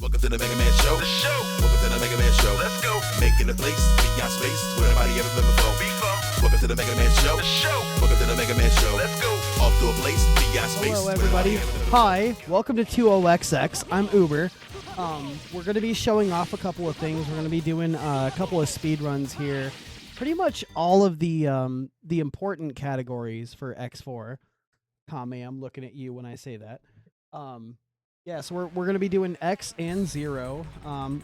Welcome to the MegaMan Show. The show. Welcome to the MegaMan Show. Let's go. Making a place, beyond space, where nobody ever been before. Welcome to the MegaMan Show. The show. Welcome to the MegaMan Show. Let's go. Off to a place, beyond space. Hello, everybody. Hi, welcome to 20XX. I'm Uber. We're going to be showing off a couple of things. We're going to be doing a couple of speed runs here. Pretty much all of the important categories for X4. Kame, I'm looking at you when I say that. Yeah, so we're going to be doing X and 0.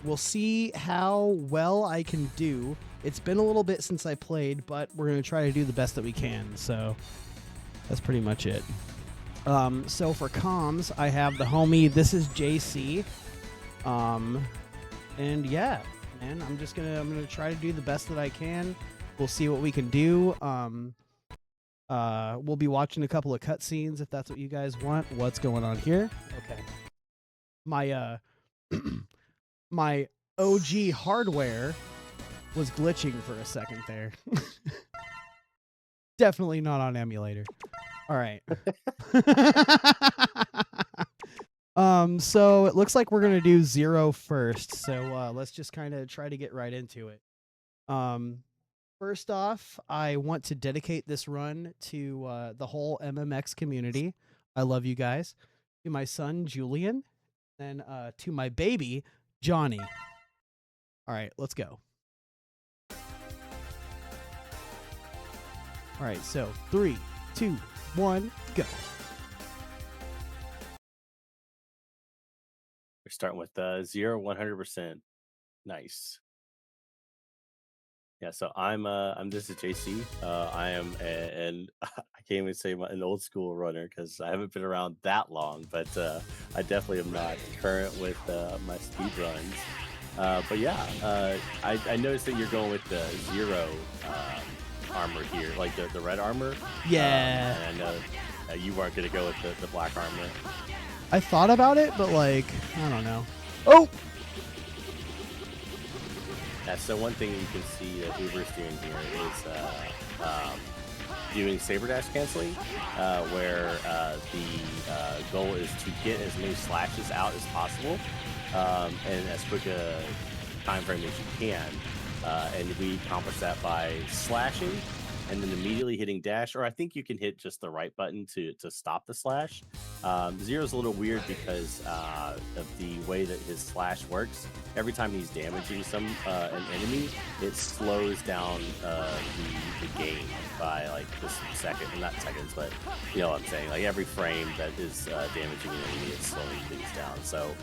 We'll see how well I can do. It's been a little bit since I played, but we're going to try to do the best that we can. So that's pretty much it. So for comms, I have the homie. This is JC. And yeah, man, I'm gonna try to do the best that I can. We'll see what we can do. We'll be watching a couple of cutscenes if that's what you guys want. What's going on here? Okay. My my OG hardware was glitching for a second there. Definitely not on emulator. All right. So it looks like we're gonna do 0 first. So let's just kind of try to get right into it. First off, I want to dedicate this run to the whole MMX community. I love you guys. To my son Julian, and to my baby Johnny. All right, let's go. All right, so 3, 2, 1, go. We're starting with 0, 100%. Nice. Yeah, so this is JC. I am and I can't even say an old school runner because I haven't been around that long, but I definitely am not current with my speed runs. But yeah, I noticed that you're going with the 0 armor here, like the red armor. Yeah. And I know you weren't going to go with the black armor. I thought about it, but like, I don't know. Oh! Yeah, so one thing you can see that Uber's doing here is doing saber dash canceling, where the goal is to get as many slashes out as possible and as quick a time frame as you can. And we accomplish that by slashing and then immediately hitting dash, or I think you can hit just the right button to stop the slash. 0's a little weird because of the way that his slash works. Every time he's damaging an enemy, it slows down the game by like just not seconds, but you know what I'm saying. Like every frame that is damaging an enemy, it's slowing things down. So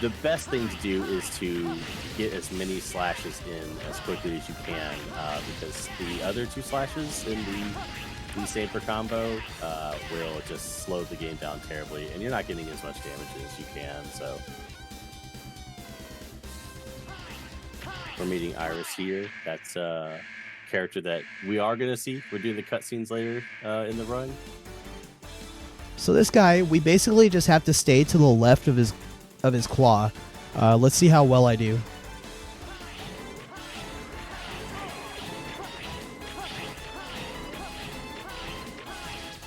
the best thing to do is to get as many slashes in as quickly as you can, because the other 2 slashes in the saber combo will just slow the game down terribly, and you're not getting as much damage as you can. So we're meeting Iris here. That's a character that we are going to see. We're doing the cutscenes later in the run. So this guy, we basically just have to stay to the left of his claw. Let's see how well I do.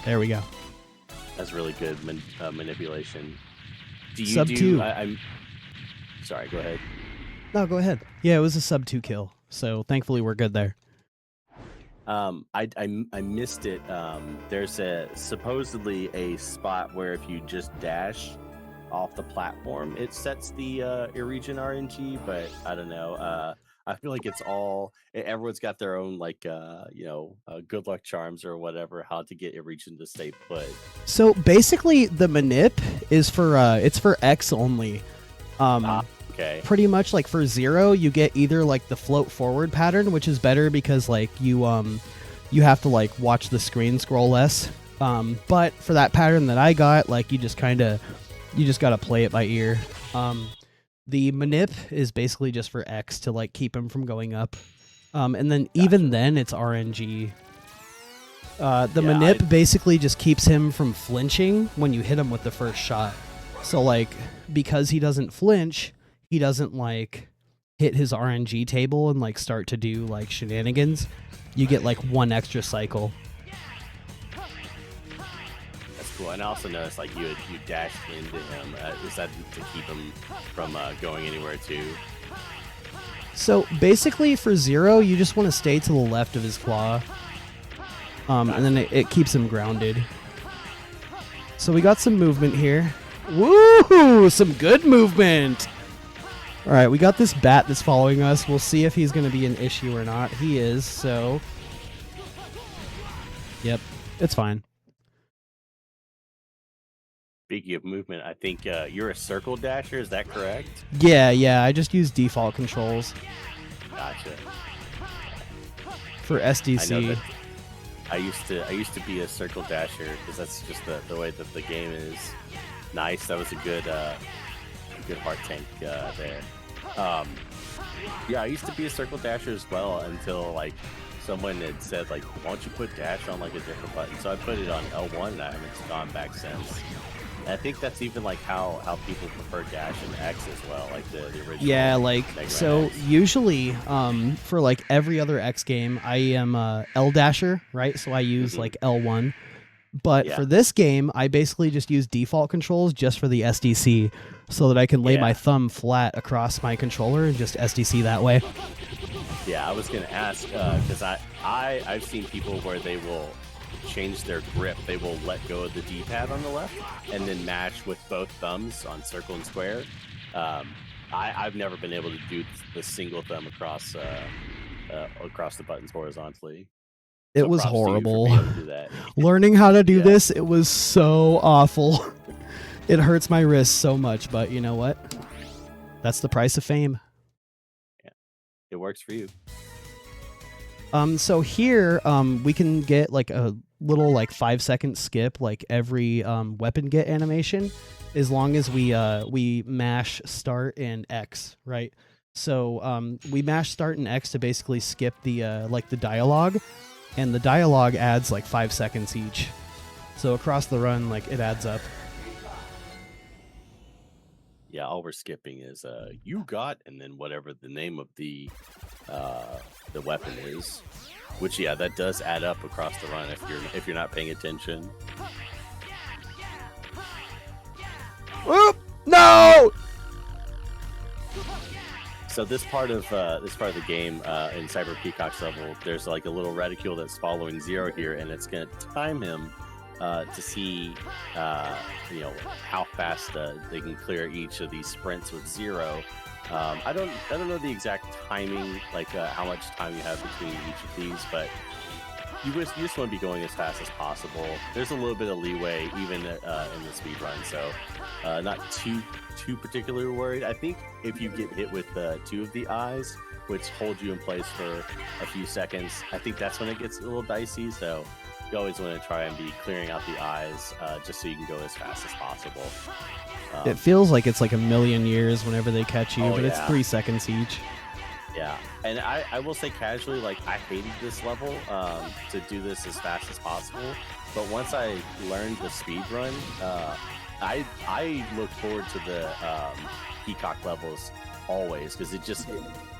There we go. That's really good manipulation. Sub 2. I'm sorry, go ahead. No, go ahead. Yeah, it was a sub 2 kill. So thankfully we're good there. I missed it. There's supposedly a spot where if you just dash off the platform, it sets the Irregen RNG, but I don't know. I feel like everyone's got their own good luck charms or whatever, how to get Irregen to stay put. So basically the manip is for it's for X only. Okay. Pretty much like for 0, you get either like the float forward pattern, which is better because like you have to like watch the screen scroll less. But for that pattern that I got, like you just got to play it by ear. The manip is basically just for X to like keep him from going up. And then even then it's RNG. Manip basically just keeps him from flinching when you hit him with the first shot. So like because he doesn't flinch, he doesn't like hit his RNG table and like start to do like shenanigans. You get like 1 extra cycle. That's cool. And I also noticed like you dashed into him. Is that to keep him from going anywhere too? So basically for Zero, you just want to stay to the left of his claw. And then it keeps him grounded. So we got some movement here. Woo! Some good movement! Alright, we got this bat that's following us. We'll see if he's going to be an issue or not. He is, so... Yep, it's fine. Speaking of movement, I think you're a circle dasher, is that correct? Yeah, I just use default controls. Gotcha. For SDC. I know that I used to be a circle dasher because that's just the way that the game is. Nice, that was a good heart tank there. Yeah, I used to be a circle dasher as well until like someone had said like, why don't you put dash on like a different button? So I put it on L1 and I haven't gone back since. And I think that's even like how people prefer dash and X as well, like the original. Yeah, like MegaMan so X. usually for like every other X game, I am L dasher, right? So I use like L1. But Yeah. for this game, I basically just use default controls just for the SDC so that I can lay my thumb flat across my controller and just SDC that way. Yeah, I was gonna ask because I've seen people where they will change their grip. They will let go of the D-pad on the left and then mash with both thumbs on circle and square. I've never been able to do the single thumb across the buttons horizontally. It So was props to you for horrible. being able to do that. Learning how to do Yeah. this, it was so awful. It hurts my wrist so much, but you know what? That's the price of fame. It works for you. So here, we can get like a little like 5-second skip, like every weapon get animation, as long as we mash start and X, right? So we mash start and X to basically skip the like the dialogue, and the dialogue adds like 5 seconds each. So across the run, like it adds up. Yeah, all we're skipping is you got, and then whatever the name of the weapon is, which that does add up across the run if you're not paying attention. Whoop! No! So this part of the game in Cyber Peacock's level, there's like a little reticule that's following Zero here, and it's gonna time him to see how fast they can clear each of these sprints with Zero. I don't know the exact timing, like how much time you have between each of these, but you just want to be going as fast as possible. There's a little bit of leeway even in the speed run, so not too particularly worried. I think if you get hit with 2 of the eyes, which hold you in place for a few seconds, I think that's when it gets a little dicey. So you always want to try and be clearing out the eyes just so you can go as fast as possible. It feels like it's like a million years whenever they catch you, Oh, but it's yeah. 3 seconds each. Yeah, and I will say casually, like I hated this level to do this as fast as possible. But once I learned the speed run, I look forward to the Peacock levels always because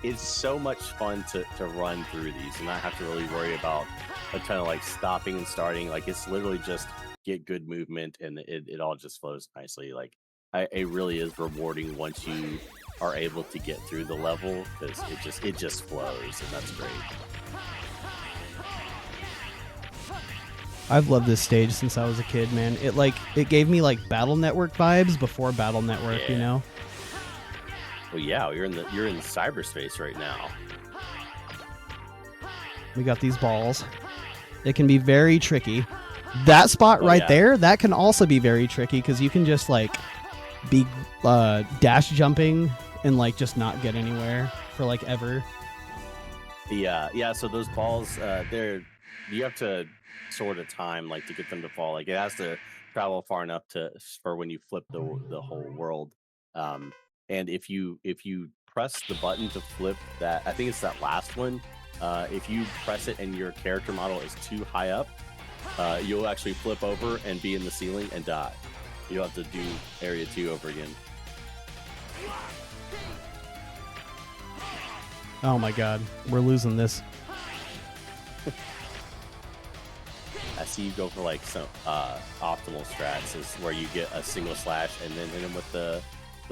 it's so much fun to run through these and not have to really worry about a ton of like stopping and starting. Like it's literally just get good movement and it all just flows nicely. Like it really is rewarding once you are able to get through the level because it just flows, and that's great. I've loved this stage since I was a kid, man. It gave me like Battle Network vibes before Battle Network, you Yeah. know? Well, yeah, you're in cyberspace right now. We got these balls. It can be very tricky. That spot Oh, right yeah. there, that can also be very tricky because you can just like be dash jumping and like just not get anywhere for like ever. Yeah. So those balls, you have to sort of time like to get them to fall. Like it has to travel far enough for when you flip the whole world. And if you press the button to flip that, I think it's that last one. If you press it and your character model is too high up, you'll actually flip over and be in the ceiling and die. You'll have to do area 2 over again. Oh my god, we're losing this. I see you go for like some optimal strats is where you get a single slash and then hit him with the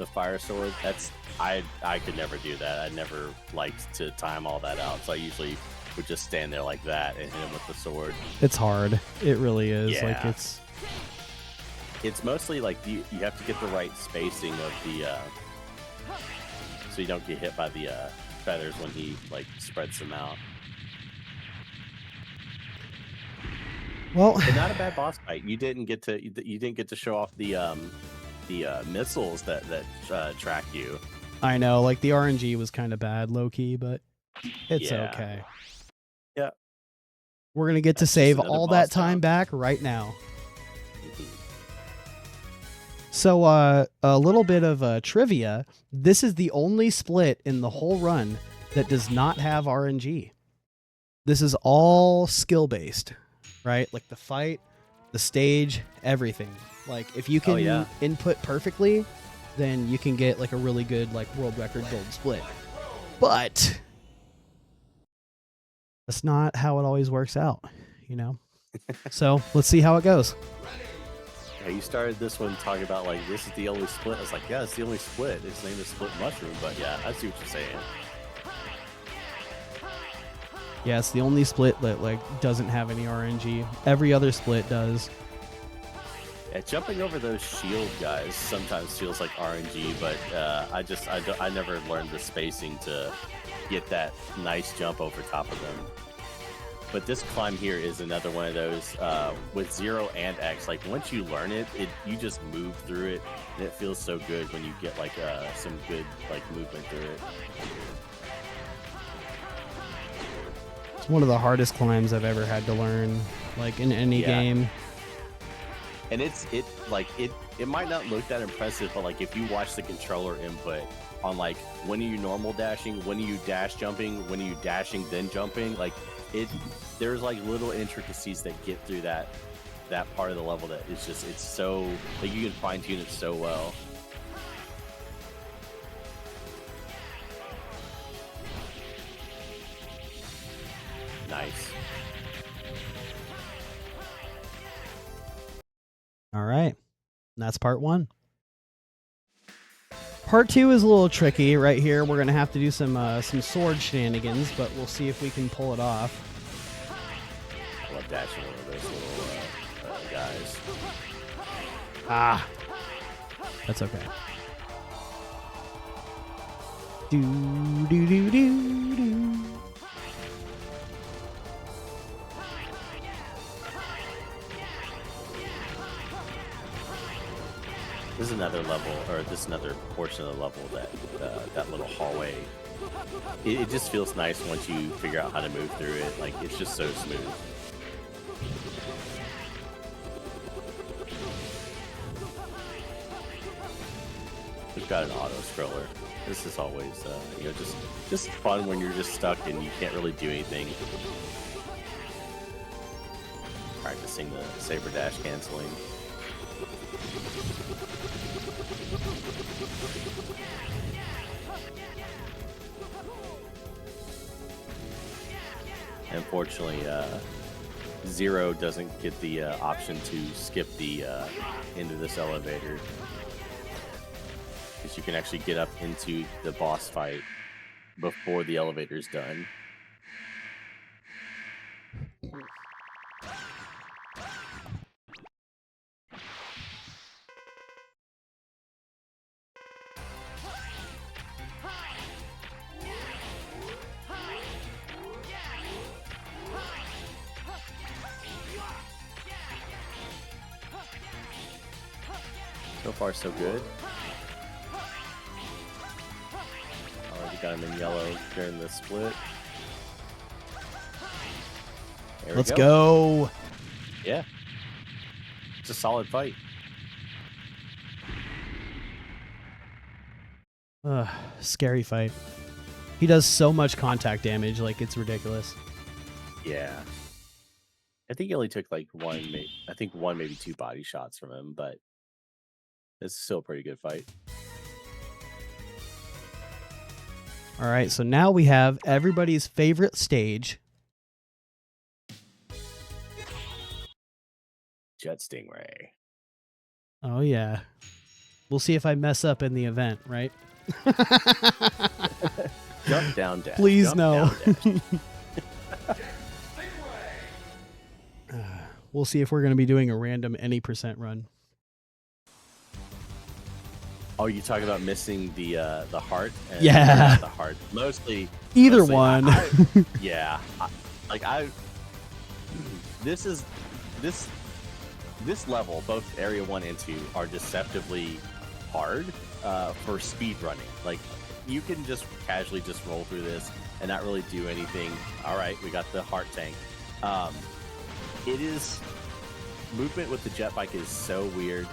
fire sword. That's I could never do that. I never liked to time all that out, so I usually would just stand there like that and hit him with the sword. It's hard. It really is. Yeah. Like it's mostly like you have to get the right spacing of the so you don't get hit by the feathers when he like spreads them out. Well, But not a bad boss fight. You didn't get to show off the missiles that track you. I know, like the RNG was kind of bad, low key, but it's Yeah. okay. Yeah. We're gonna get to That's just save another all boss that time down. back right now. Mhm. So, a little bit of trivia. This is the only split in the whole run that does not have RNG. This is all skill based, right? Like the fight, the stage, everything. Like if you can yeah. input perfectly, then you can get like a really good like world record gold split. But that's not how it always works out, you know? So let's see how it goes. Yeah, you started this one talking about like this is the only split. I was like, yeah, it's the only split. It's named the Split Mushroom, but yeah, I see what you're saying. Yeah, it's the only split that like doesn't have any RNG. Every other split does. Yeah, jumping over those shield guys sometimes feels like RNG, but I never learned the spacing to get that nice jump over top of them. But this climb here is another one of those with 0 and X. Like once you learn it, you just move through it, and it feels so good when you get like some good like movement through it. It's one of the hardest climbs I've ever had to learn, like in any Yeah. game. And it might not look that impressive, but like if you watch the controller input on like when are you normal dashing, when are you dash jumping, when are you dashing then jumping, like there's like little intricacies that get through that part of the level that it's just it's so like you can fine tune it so well. Nice. All right. That's part 1. Part 2 is a little tricky right here. We're going to have to do some sword shenanigans, but we'll see if we can pull it off. I love dashing over those little guys. Ah. That's okay. Do do do do do. This is another level, or this is another portion of the level that that little hallway. It just feels nice once you figure out how to move through it. Like it's just so smooth. We've got an auto scroller. This is always, just fun when you're just stuck and you can't really do anything. Practicing the saber dash canceling. Unfortunately, 0 doesn't get the option to skip the end of this elevator, because you can actually get up into the boss fight before the elevator's done. So far, so good. Already got him in yellow during the split. There we Let's go. Yeah. It's a solid fight. Scary fight. He does so much contact damage, like it's ridiculous. Yeah. I think he only took like one, maybe 2 body shots from him, but it's still a pretty good fight. All right, so now we have everybody's favorite stage, Jet Stingray. Oh yeah. We'll see if I mess up in the event, right? Jump down dash. Please jump no. Down, dash. We'll see if we're going to be doing a random any % run. Oh, you talking about missing the heart? And Yeah. not the heart. Mostly. Either mostly, one. Yeah. This level, both area 1 and 2, are deceptively hard for speed running. Like, you can just casually just roll through this and not really do anything. All right, we got the heart tank. It is movement with the jet bike is so weird.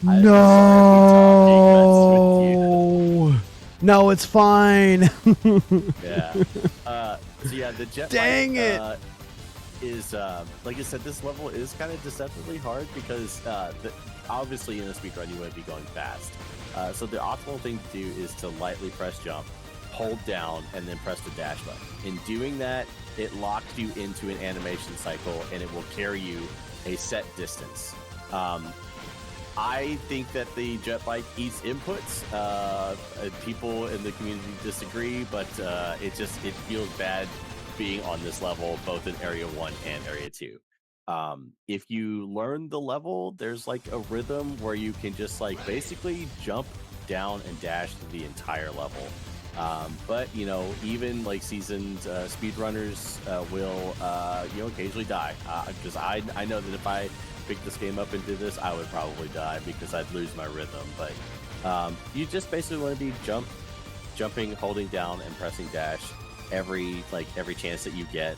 No. No, it's fine. Yeah. So yeah, the jet Dang bike, it. Is like I said, this level is kind of deceptively hard because obviously in a speedrun you want to be going fast. So the optimal thing to do is to lightly press jump, hold down, and then press the dash button. In doing that, it locks you into an animation cycle and it will carry you a set distance. I think that the jet bike eats inputs. People in the community disagree, but it feels bad being on this level, both in Area 1 and Area 2. If you learn the level, there's like a rhythm where you can just like basically jump down and dash the entire level. But you know, even like seasoned speedrunners will occasionally die, because I know that if I picked this game up and did this, I would probably die because I'd lose my rhythm. But you just basically want to be jumping, holding down, and pressing dash every chance that you get,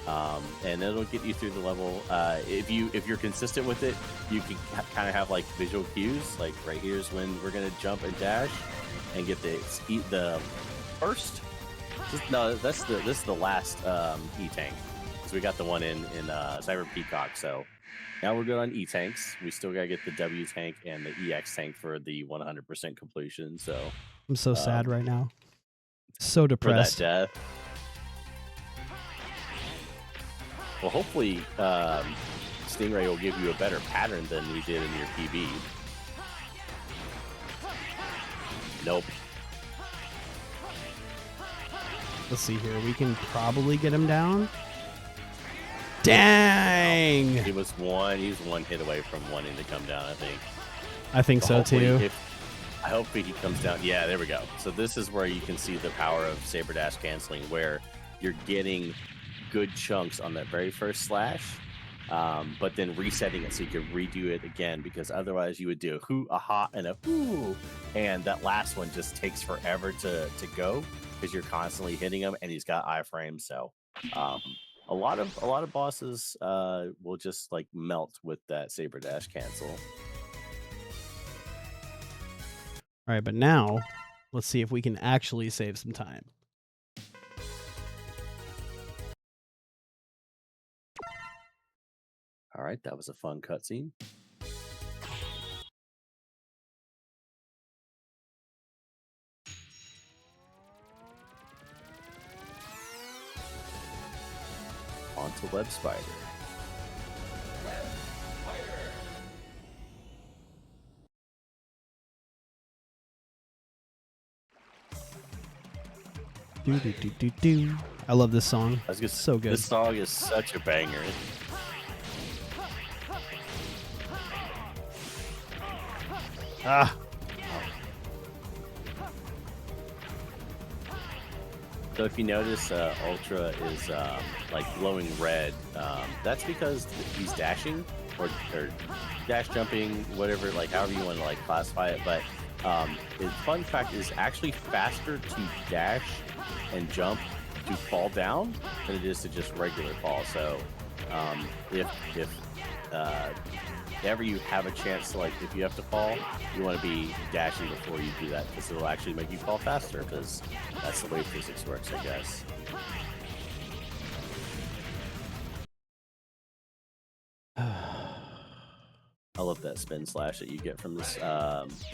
and it'll get you through the level. If you're consistent with it, you can kind of have like visual cues, like right here's when we're gonna jump and dash and get the first. No, this is the last E-tank. So we got the one in Cyber Peacock. So now we're good on E-tanks. We still gotta get the W tank and the EX tank for the 100% completion. So I'm so sad right now. So depressed. For that death. Well, hopefully Stingray will give you a better pattern than we did in your PB. Nope. Let's see here. We can probably get him down. Dang! He was one hit away from wanting to come down, I think. I think so too. I hope he comes down. Yeah, there we go. So this is where you can see the power of Saber Dash canceling, where you're getting good chunks on that very first slash, but then resetting it so you can redo it again, because otherwise you would do a hoo, a ha, and a hoo, and that last one just takes forever to go because you're constantly hitting him, and he's got iframes. So a lot of bosses will just like melt with that Saber Dash cancel. All right, but now let's see if we can actually save some time. All right, that was a fun cutscene. On to Web Spider. Do, do, do, do, do. I love this song. It's so good. This song is such a banger. Ah. So if you notice, Ultra is like glowing red. That's because he's dashing or dash jumping, whatever, like however you want to like classify it. But the fun fact is actually faster to dash and jump to fall down than it is to just regular fall. So if ever you have a chance to, like, if you have to fall, you want to be dashing before you do that, because it'll actually make you fall faster, because that's the way physics works, I guess. I love that spin slash that you get from this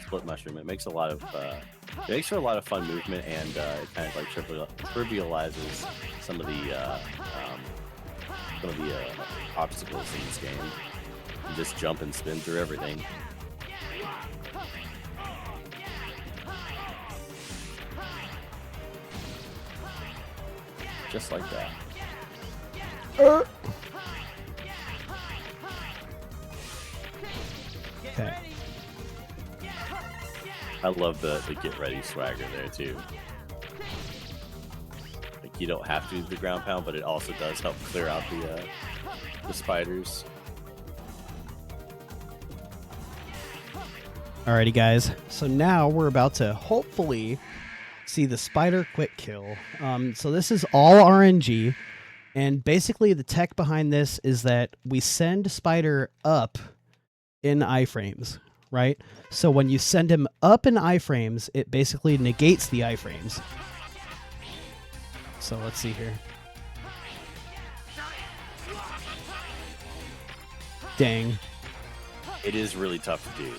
split mushroom. It makes a lot of for a lot of fun movement, and it kind of like trivializes some of the some of the obstacles in this game. You just jump and spin through everything. Just like that. Okay. I love the get ready swagger there too. Like you don't have to do the ground pound, but it also does help clear out the spiders. Alrighty, guys. So now we're about to hopefully see the spider quick kill. So this is all RNG, and basically the tech behind this is that we send spider up in iframes, right? So when you send him up in iframes, it basically negates the iframes. So let's see here. Dang. It is really tough to do.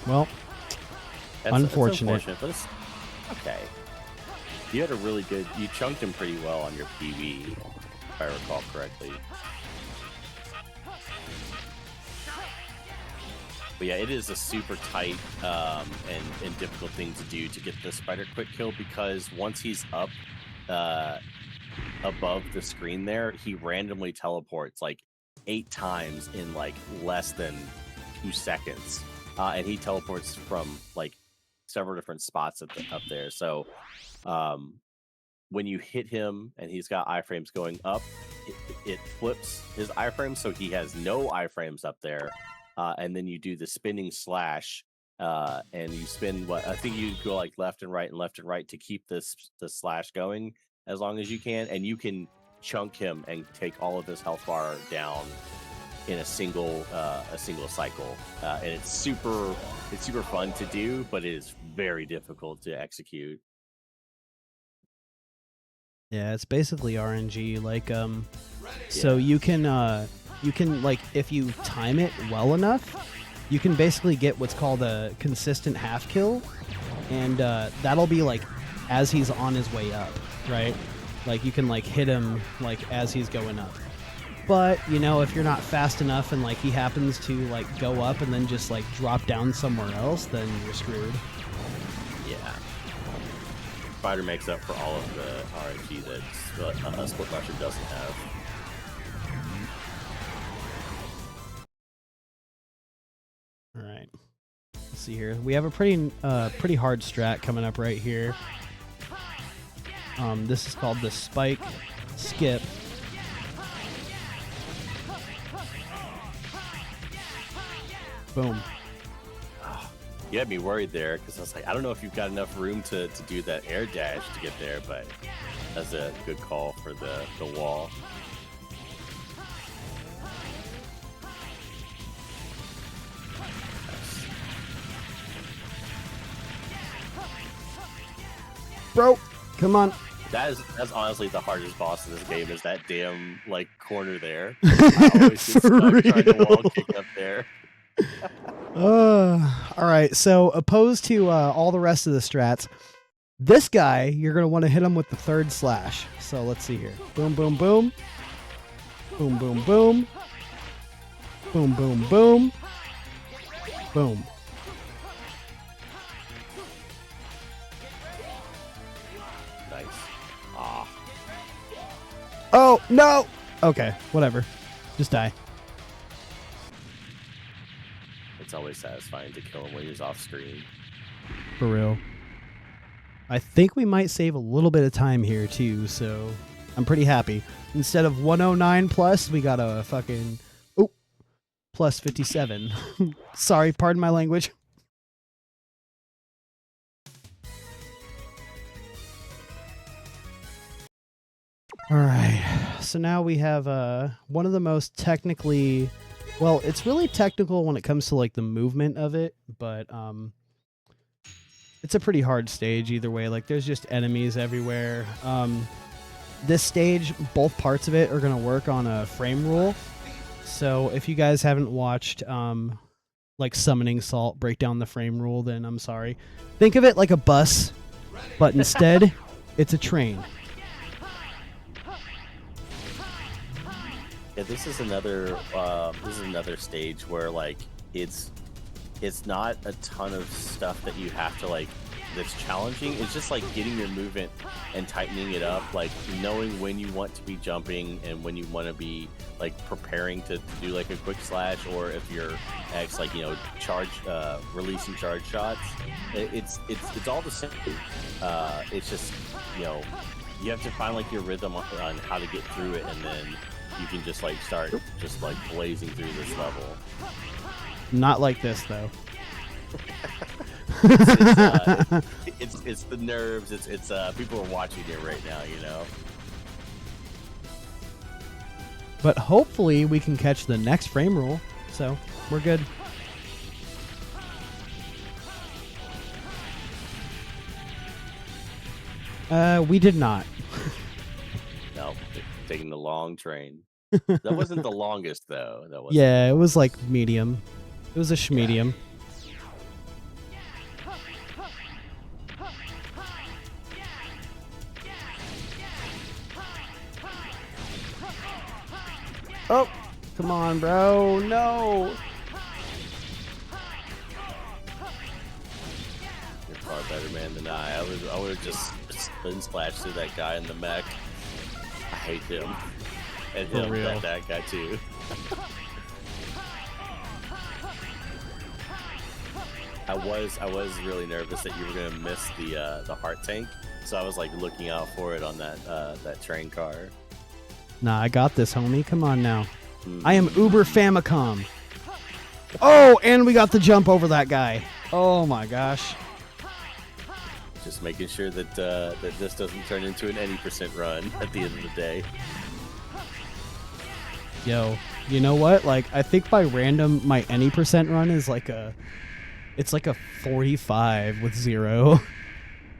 Well, unfortunate. But it's okay. You had a really good. You chunked him pretty well on your PV, if I recall correctly. But yeah, it is a super tight and difficult thing to do to get the spider quick kill, because once he's up above the screen there, he randomly teleports like 8 times in like less than 2 seconds. And he teleports from like several different spots up there. So when you hit him and he's got iframes going up, it flips his iframes, so he has no iframes up there. And then you do the spinning slash, and you spin what I think you go like left and right to keep the slash going as long as you can, and you can chunk him and take all of his health bar down in a single cycle, and it's super fun to do, but it is very difficult to execute. Yeah, it's basically RNG. Like, so you can like, if you time it well enough, you can basically get what's called a consistent half kill, and that'll be like as he's on his way up, right? Like you can like hit him like as he's going up. But, you know, if you're not fast enough and, like, he happens to, like, go up and then just, like, drop down somewhere else, then you're screwed. Yeah. Spider makes up for all of the RNG that a Split Rusher doesn't have. All right. Let's see here. We have a pretty hard strat coming up right here. This is called the Spike Skip. Boom. You had me worried there, because I was like, I don't know if you've got enough room to do that air dash to get there, but that's a good call for the wall. Bro, come on. That's honestly the hardest boss in this game, is that damn like corner there. I always get stuck trying to wall kick up there. All right, so opposed to all the rest of the strats, this guy, you're going to want to hit him with the third slash. So let's see here. Boom, boom, boom. Boom, boom, boom. Boom, boom, boom. Boom. Nice. Ah. Oh, no! Okay, whatever. Just die. It's always satisfying to kill him when he's off screen. For real. I think we might save a little bit of time here, too, so I'm pretty happy. Instead of 109 plus, we got a fucking... Oh! Plus 57. Sorry, pardon my language. Alright, so now we have one of the most technically... Well, it's really technical when it comes to like the movement of it, but it's a pretty hard stage either way. Like there's just enemies everywhere. This stage, both parts of it are going to work on a frame rule. So if you guys haven't watched like summoning Salt, break down the frame rule, then I'm sorry. Think of it like a bus, but instead, it's a train. Yeah, this is another stage where like it's not a ton of stuff that you have to like that's challenging. It's just like getting your movement and tightening it up, like knowing when you want to be jumping and when you want to be like preparing to do like a quick slash, or if you're X, like, you know, charge releasing charge shots. It's all the same. It's just, you know, you have to find like your rhythm on how to get through it, and then you can just like start just like blazing through this level. Not like this though. It's the nerves. It's people are watching it right now, you know. But hopefully we can catch the next frame rule, so we're good. We did not. No, taking the long train. That wasn't the longest though. That was. Yeah, it was like medium. It was a schmedium. Oh, come on, bro. No. You're far better man than I. I would have just spin splashed through that guy in the mech. I hate him. And For him, real. that guy too. I was really nervous that you were gonna miss the heart tank, so I was like looking out for it on that train car. Nah, I got this, homie. Come on now. I am UberFamicom. Oh, and we got the jump over that guy. Oh my gosh. Just making sure that that this doesn't turn into an any % run at the end of the day. Yo, you know what? Like, I think by random, my any % run is like it's like a 45 with 0.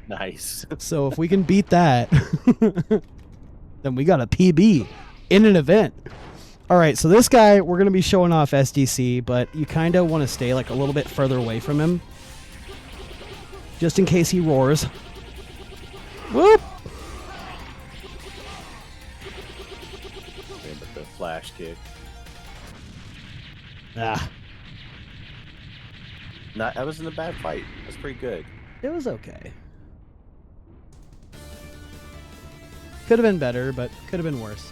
Nice. So if we can beat that, then we got a PB in an event. All right, so this guy, we're going to be showing off SDC, but you kind of want to stay like a little bit further away from him, just in case he roars. Whoop! Yeah, but the flash kick. Ah, That wasn't a bad fight. That's pretty good. it was okay. Could have been better, but could have been worse.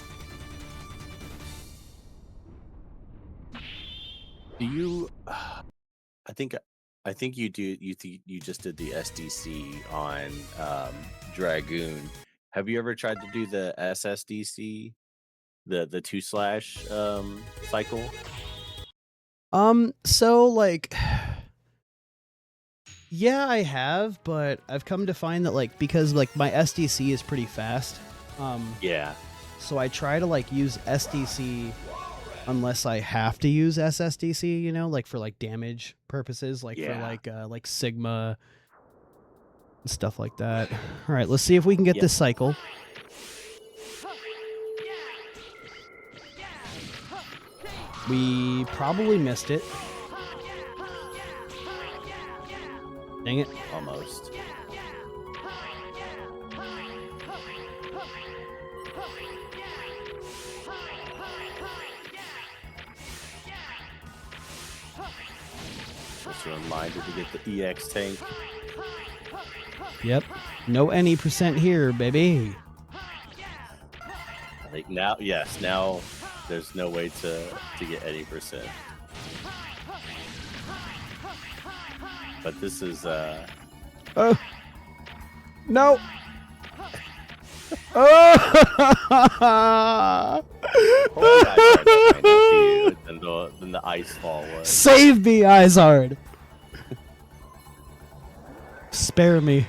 Do you? I think you do. You just did the SDC on Dragoon. Have you ever tried to do the SSDC, the 2/ cycle? So like, yeah, I have, but I've come to find that like, because like my SDC is pretty fast, Yeah. so I try to like use SDC unless I have to use SSDC, you know, like for like damage purposes, like Yeah. for like Sigma and stuff like that. All right, let's see if we can get Yep. this cycle. We probably missed it. Dang it. Almost. Just a reminder to get the EX tank. Yep. No any % here, baby. I think now, yes, now there's no way to get any %. But this is Oh. No. Oh. than the ice fall was. Save me, Izard. Spare me.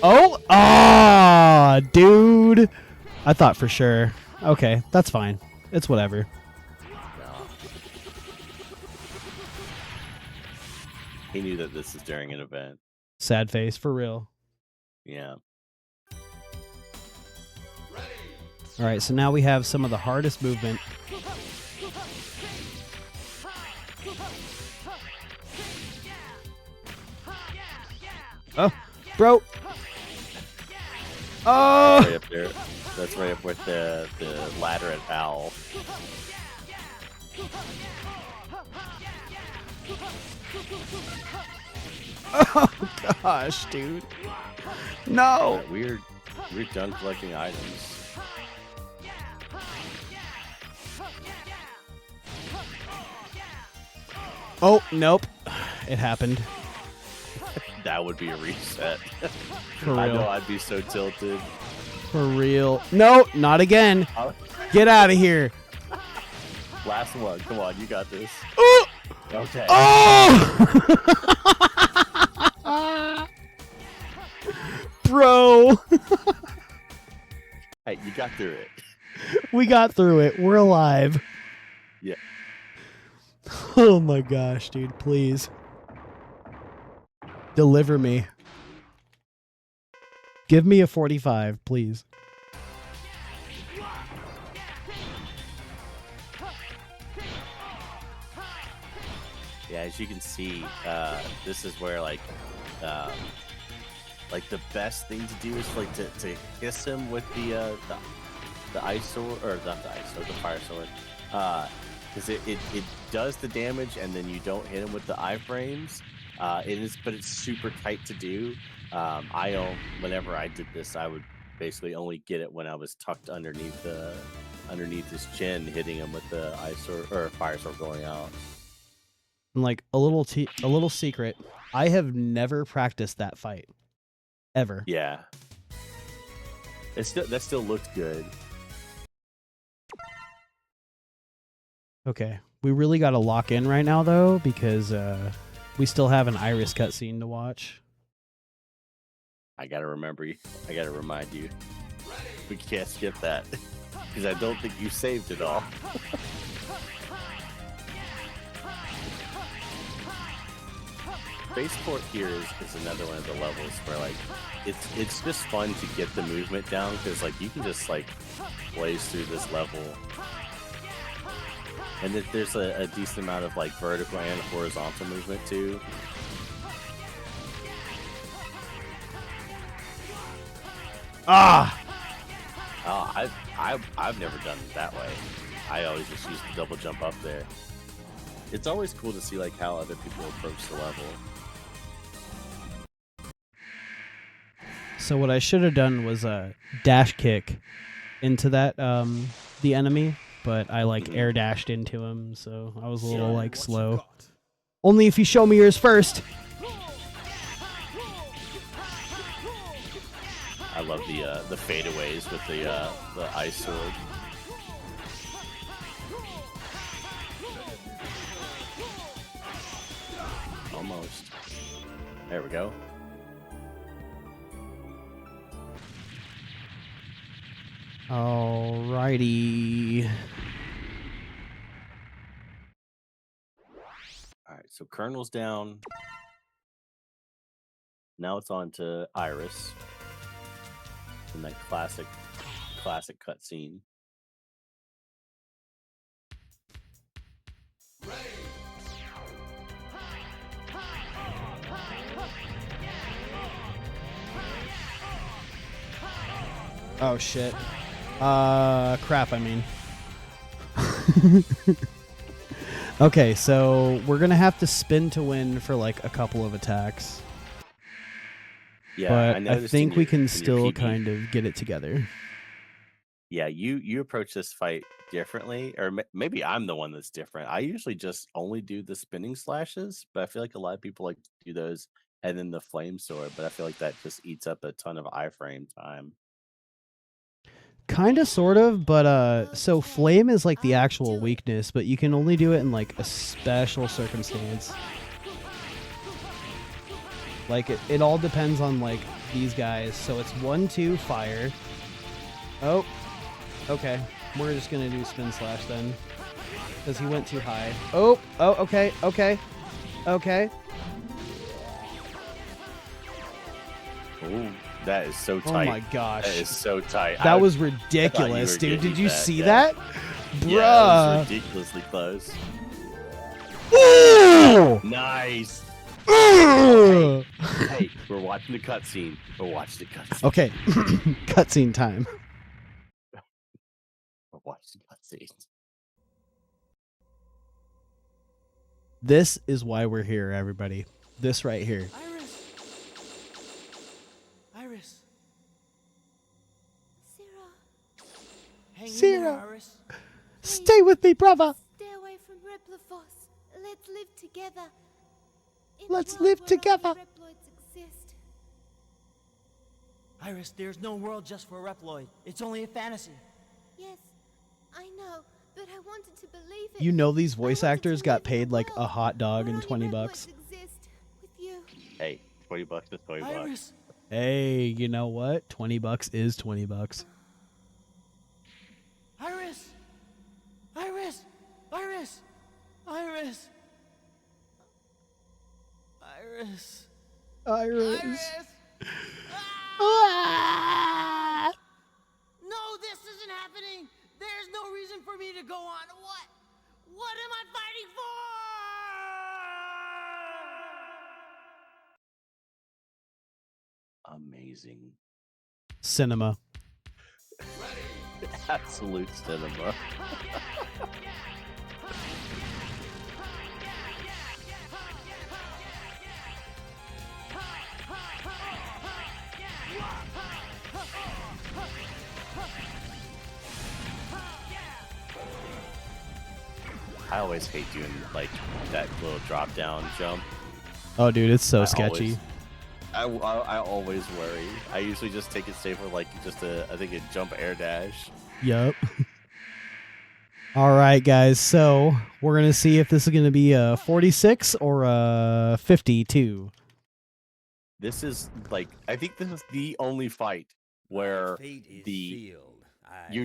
Oh. Ah, dude. I thought for sure. Okay, that's fine. It's whatever. No. He knew that this is during an event. Sad face, for real. Yeah. All right, so now we have some of the hardest movement. Oh, bro. Oh. Right up there. That's right up with the ladder at Owl. Oh gosh, dude. No. Weird junk collecting items. Oh, nope. It happened. That would be a reset. For real. I know I'd be so tilted. For real. No, not again. Oh. Get out of here. Last one. Come on, you got this. Oh! Okay. Oh! Bro. Hey, you got through it. We got through it. We're alive. Yeah. Oh my gosh, dude. Please. Deliver me. Give me a 45, please. Yeah, as you can see, this is where like the best thing to do is like to kiss him with the ice sword, or not the ice sword, the fire sword, because it does the damage, and then you don't hit him with the iframes. But it's super tight to do. Whenever I did this, I would basically only get it when I was tucked underneath his chin, hitting him with the ice sword or fire sword going out. And like a little secret, I have never practiced that fight ever. Yeah, that still looked good. Okay, we really got to lock in right now though, because we still have an Iris cutscene to watch. I gotta remind you. We can't skip that because I don't think you saved it all. Spaceport here is another one of the levels where like it's just fun to get the movement down, because like you can just like blaze through this level, and there's a decent amount of like vertical and horizontal movement too. Ah! Oh, I've never done it that way. I always just use the double jump up there. It's always cool to see like how other people approach the level. So what I should have done was a dash kick into that the enemy, but I like air dashed into him, so I was a little like slow. Only if you show me yours first. I love the fadeaways with the ice sword. Almost. There we go. Alrighty. Alright, so Colonel's down. Now it's on to Iris. In that classic cutscene. Oh shit. Crap, I mean. Okay, so we're gonna have to spin to win for like a couple of attacks. Yeah, but I think we can still kind of get it together. Yeah, you approach this fight differently, or maybe I'm the one that's different. I usually just only do the spinning slashes, but I feel like a lot of people like to do those and then the flame sword, but I feel like that just eats up a ton of iframe time. Kind of, sort of, but so flame is like the actual weakness, but you can only do it in like a special circumstance. Like it all depends on like these guys. So it's 1, 2, fire. Oh, okay. We're just gonna do spin slash then, because he went too high. Oh, okay. Ooh, that is so tight. Oh my gosh. That is so tight. That was ridiculous, dude. Did you see that? Bruh. Yeah, that was ridiculously close. Ooh! Nice. Ugh! Hey, we're watching the cutscene. We're watching the cutscene. Okay, cutscene time. We're watching the cutscene. This is why we're here, everybody. This right here. Iris. Sarah, Hang in Sarah. there, Iris. Stay with me, brother. stay away from Replifos. Let's live together. In a Let's world live where together. only Reploids exist. Iris, there's no world just for Reploid. It's only a fantasy. Yes, I know, but I wanted to believe it. You know these voice I wanted actors to got live in paid like a world hot dog where and only 20 bucks. Reploids exist with you. Hey, $20 is $20. Iris. Hey, you know what? 20 bucks is 20 bucks. Iris. Iris. Iris. Iris. Iris. Iris. Ah! No, this isn't happening. There's no reason for me to go on. What am I fighting for? Amazing. Cinema. Absolute cinema. I always hate doing like that little drop down jump. Oh, dude, it's so I sketchy. I always worry. I usually just take it safer, like just I think a jump air dash. Yup. All right, guys. So we're going to see if this is going to be a 46 or a 52. This is like, I think this is the only fight where you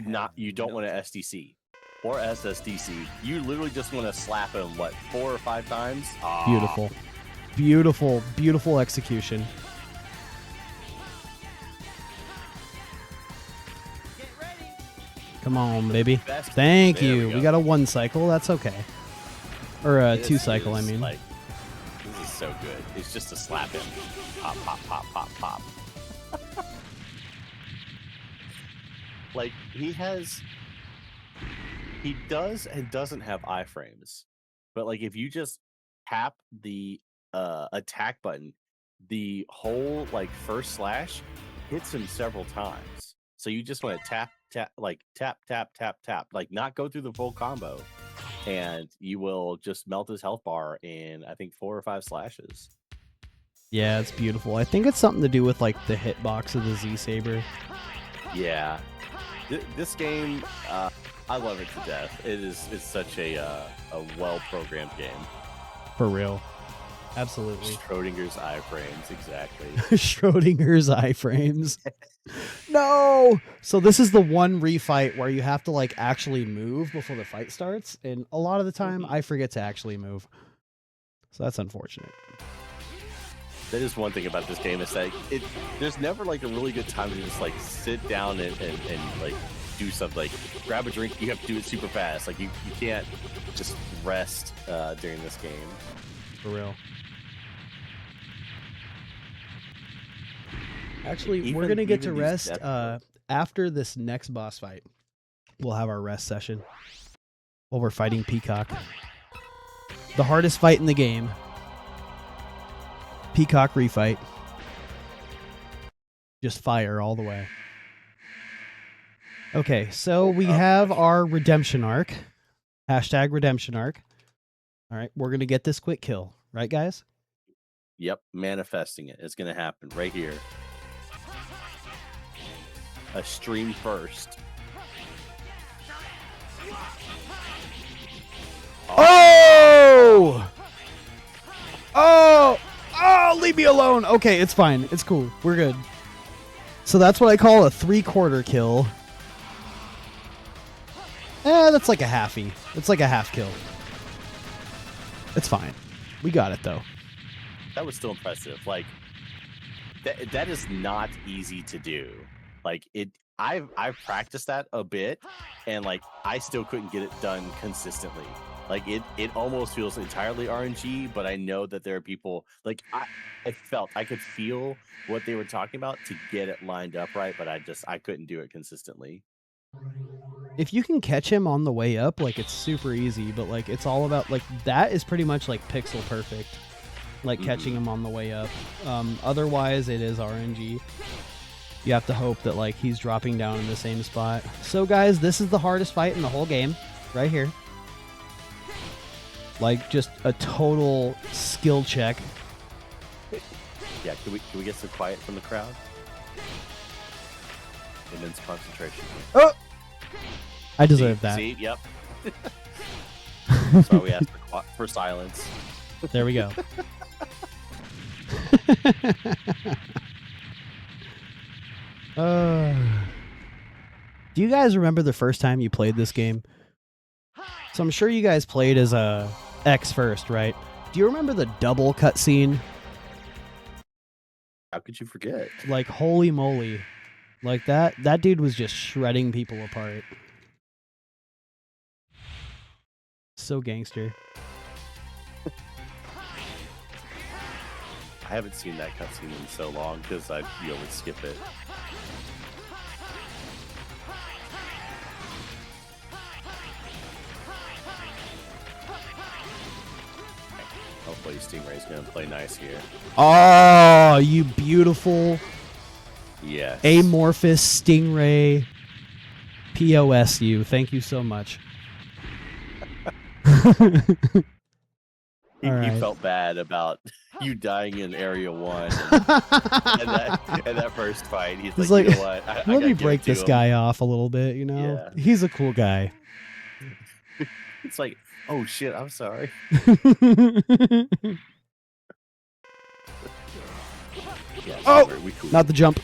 don't want to SDC or SSDC. You literally just want to slap him 4 or 5 times. Beautiful. Beautiful, beautiful execution. Get ready. Come on, baby. Best- Thank there you. we We go. got a 1 cycle. That's okay. Or a This 2 cycle, I is, mean. like, this is so good. It's just to slap him. Pop, pop, pop, pop, pop. Like, he does and doesn't have iframes. But, like, if you just tap the attack button, the whole, like, first slash hits him several times. So you just want to tap, tap, like, not go through the full combo. And you will just melt his health bar in, I think, 4 or 5 slashes. Yeah, it's beautiful. I think it's something to do with like the hitbox of the Z-Saber. Yeah. This game, I love it to death. It's such a well-programmed game. For real. Absolutely. Schrodinger's iframes, exactly. Schrodinger's iframes. No! So this is the one refight where you have to like actually move before the fight starts, and a lot of the time I forget to actually move. So that's unfortunate. That is one thing about this game, is that there's never like a really good time to just like sit down and like do something, like grab a drink. You have to do it super fast. Like you can't just rest during this game. For real. Actually, we're gonna get to these rest death after this next boss fight. We'll have our rest session while we're fighting Peacock. The hardest fight in the game. Peacock refight. Just fire all the way. Okay, so we have our redemption arc. Hashtag redemption arc. All right, we're gonna get this quick kill, right, guys? Yep, manifesting it. It's gonna happen right here. A stream first. Oh! Oh! Oh, leave me alone. Okay, it's fine. It's cool. We're good. So that's what I call a 3/4 kill. That's like a halfie. It's like a half kill. It's fine. We got it though. That was still impressive. Like that is not easy to do. Like I've practiced that a bit, and like I still couldn't get it done consistently. Like it almost feels entirely RNG, but I know that there are people like I could feel what they were talking about to get it lined up right, but I couldn't do it consistently. If you can catch him on the way up, like it's super easy, but like it's all about like that is pretty much like pixel perfect. Like catching him on the way up. Otherwise it is RNG. You have to hope that like he's dropping down in the same spot. So guys, this is the hardest fight in the whole game. Right here. Like just a total skill check. Yeah, can we get some quiet from the crowd? Immense concentration. Oh! I deserve that. See? Yep. So we asked for silence. There we go. Do you guys remember the first time you played this game? So I'm sure you guys played as a X first, right? Do you remember the double cutscene? How could you forget? Like, holy moly. Like, that dude was just shredding people apart. So gangster. I haven't seen that cutscene in so long because I would skip it. Hopefully Stingray's gonna play nice here. Oh, you beautiful Yes. amorphous Stingray POSU. Thank you so much. He felt bad about you dying in Area 1 and that first fight. He's like, you know what? I let me gotta give break it to this him. guy off a little bit, you know? Yeah. He's a cool guy. It's like, oh shit, I'm sorry. Yeah, Oh! we cool. Not the jump.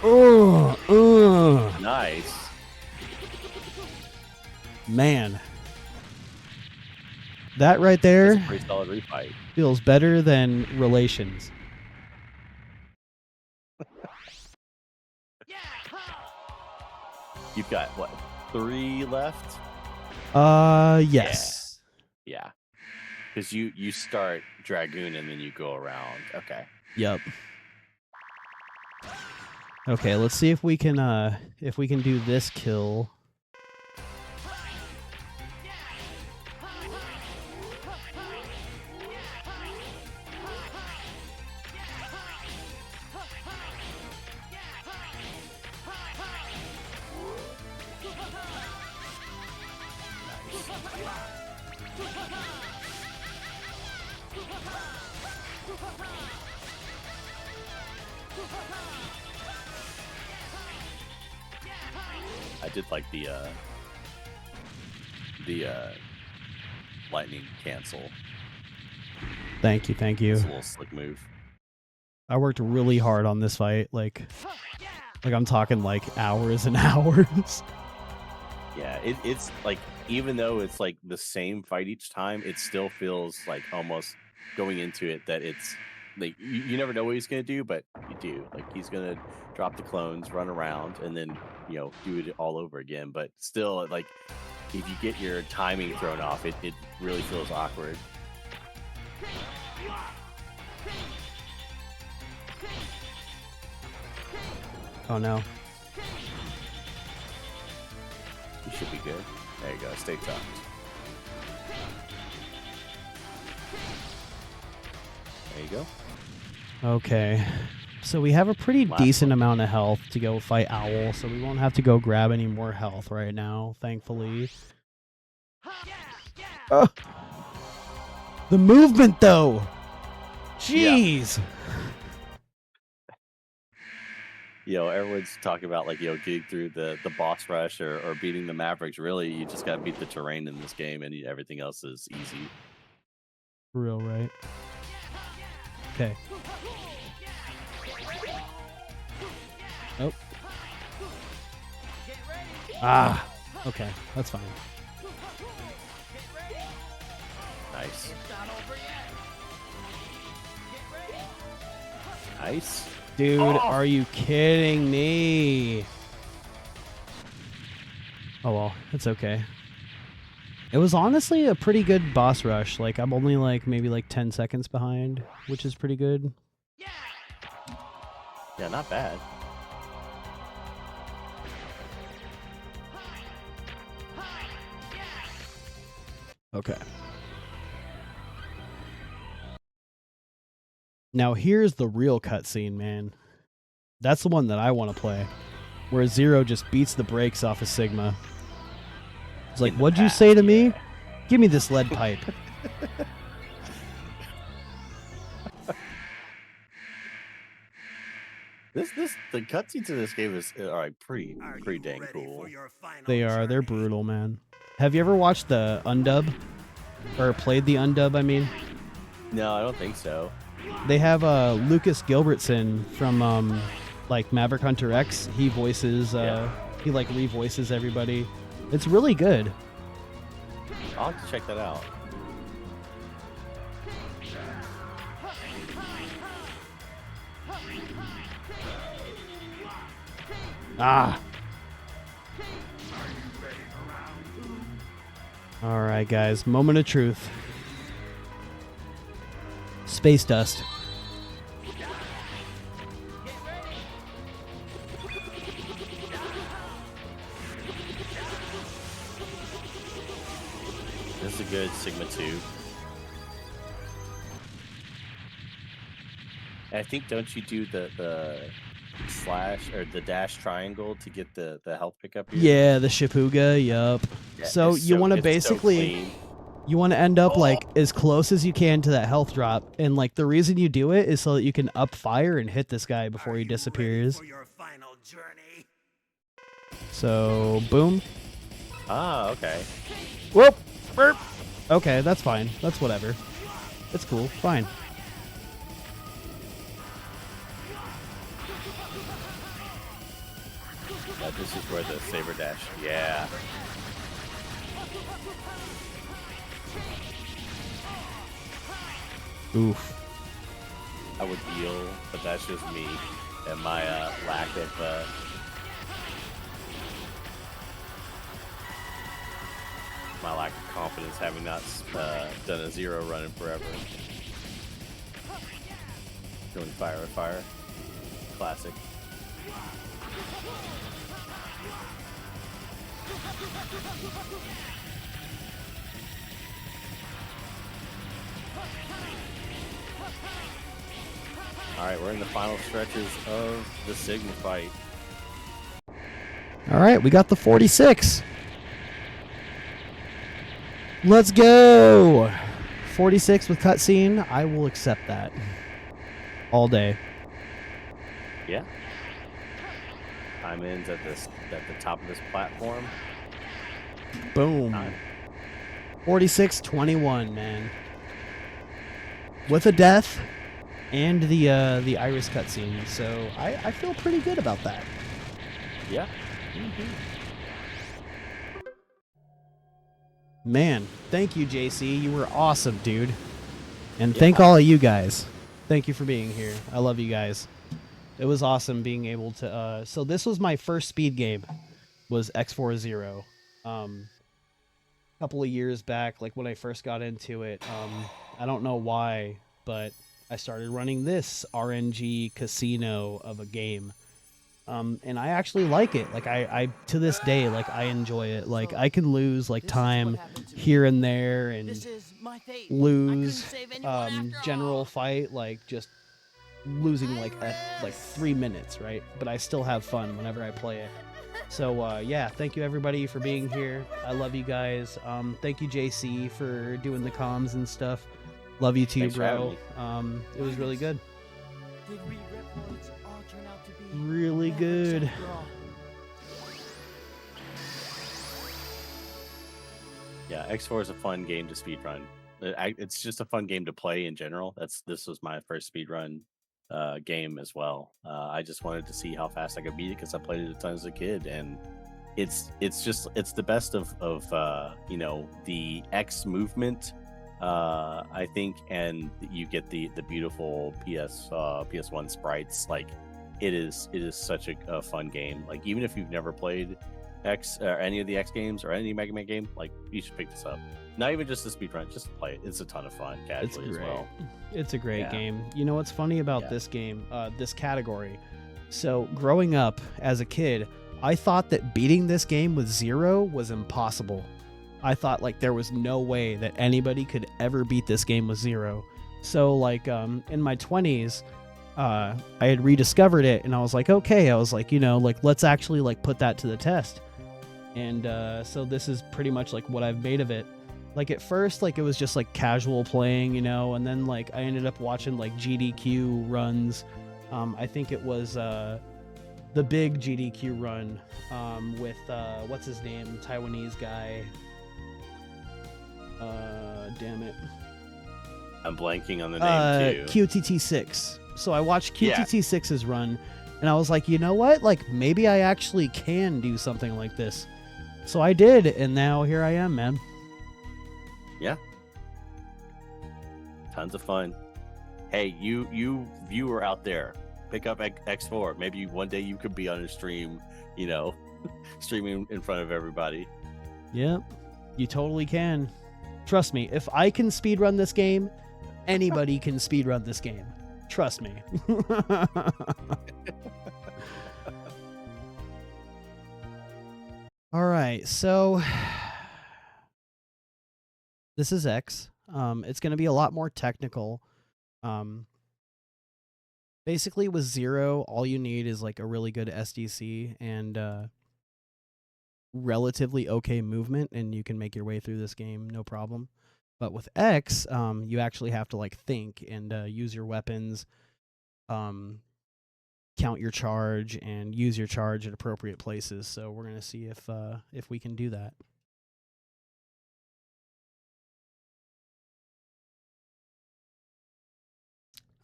Oh, Nice. man. That right That's there a pretty solid refight. feels better than Relations. You've got what, 3 left? Yes. Yeah. Because you start Dragoon and then you go around. Okay. Yep. Okay, let's see if we can do this kill. I did like the lightning cancel. Thank you, thank you. It's a little slick move. I worked really hard on this fight, like I'm talking like hours and hours. Yeah, it's like, even though it's like the same fight each time, it still feels like almost going into it that it's like you never know what he's gonna do, but you do. Like he's gonna drop the clones, run around, and then do it all over again. But still, like if you get your timing thrown off, it really feels awkward. Oh no. You should be good. There you go. Stay tucked. There you go. Okay. So we have a pretty decent amount of health to go fight Owl, so we won't have to go grab any more health right now, thankfully. The movement, though! Jeez! Everyone's talking about like, getting through the boss rush or beating the Mavericks. Really, you just got to beat the terrain in this game, and everything else is easy. For real, right? Okay. Oh. Ah. Okay, that's fine. Nice. Nice. Dude, are you kidding me? Oh well, it's okay. It was honestly a pretty good boss rush. Like I'm only like maybe like 10 seconds behind, which is pretty good. Yeah, not bad. Okay. Now here's the real cutscene, man. That's the one that I want to play, where Zero just beats the brakes off of Sigma. It's like, what'd you say to me? Give me this lead pipe. The cutscenes in this game is pretty dang cool. They're brutal, man. Have you ever watched the undub? Or played the undub, I mean? No, I don't think so. They have Lucas Gilbertson from like Maverick Hunter X. He voices he like revoices everybody. It's really good. I'll have to check that out. Ah. All right, guys. Moment of truth. Space dust. This is a good Sigma 2. I think, don't you do the slash or the dash triangle to get the health pickup here? Yeah, the Shipuga, yup. Yeah, So you want to it's basically you want to end up like as close as you can to that health drop, and like the reason you do it is so that you can up fire and hit this guy before he disappears. So boom. Ah, okay. Whoop. Burp. Okay, that's fine. That's whatever. It's cool. Fine. This is where the saber dash. Yeah. Oof. I would heal, but that's just me and my lack of confidence, having not done a Zero run in forever. Doing fire with fire. Classic. Alright, we're in the final stretches of the Sigma fight. All right, we got the 46. Let's go. 46 with cutscene. I will accept that all day. Yeah. Time ends at the top of this platform. Boom. 46-21, man. With a death and the Iris cutscene, so I feel pretty good about that. Yeah. Man, thank you, JC. You were awesome, dude. And thank all of you guys. Thank you for being here. I love you guys. It was awesome being able to... so this was my first speed game, was X40. A couple of years back, like when I first got into it. I don't know why, but I started running this RNG casino of a game. And I actually like it. Like I to this day, like I enjoy it. Like I can lose like time here and there and lose general fight, like just losing like 3 minutes, right? But I still have fun whenever I play it. So yeah, thank you everybody for being here. I love you guys. Thank you JC for doing the comms and stuff. Love you too, bro. It was really good. Really good. Yeah, X4 is a fun game to speedrun. It's just a fun game to play in general. This was my first speedrun game as well. I just wanted to see how fast I could beat it because I played it a ton as a kid, and it's the best of the X movement, I think, and you get the beautiful PS1 sprites. Like it is such a fun game. Like even if you've never played X or any of the X games or any Mega Man game, like you should pick this up. Not even just the speedrun, just play it. It's a ton of fun casually as well. It's a great Yeah. game. You know what's funny about Yeah. this game, this category? So growing up as a kid, I thought that beating this game with 0 was impossible. I thought like there was no way that anybody could ever beat this game with 0. So like in my 20s, I had rediscovered it and I was like, okay, I was like, like let's actually like put that to the test. And so this is pretty much like what I've made of it. Like at first, like it was just like casual playing, and then like I ended up watching like GDQ runs. I think it was the big GDQ run with what's his name, Taiwanese guy. Damn it. I'm blanking on the name too. QTT6. So I watched Yeah. QTT6's run, and I was like, you know what? Like maybe I actually can do something like this. So I did, and now here I am, man. Yeah. Tons of fun. Hey, you viewer out there, pick up X4. Maybe one day you could be on a stream, streaming in front of everybody. Yep, you totally can. Trust me, if I can speedrun this game, anybody can speedrun this game. Trust me. All right, so this is X. It's going to be a lot more technical. Basically, with 0, all you need is like a really good SDC and relatively okay movement, and you can make your way through this game no problem. But with X, you actually have to like think and use your weapons, count your charge, and use your charge at appropriate places. So we're gonna see if we can do that.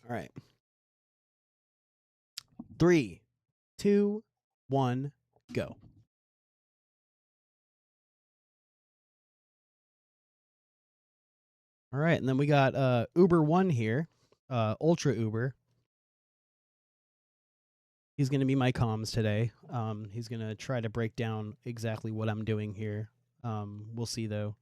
All right. 3, 2, 1, go. All right, and then we got Uber 1 here, Ultra Uber. He's going to be my comms today. He's going to try to break down exactly what I'm doing here. We'll see, though.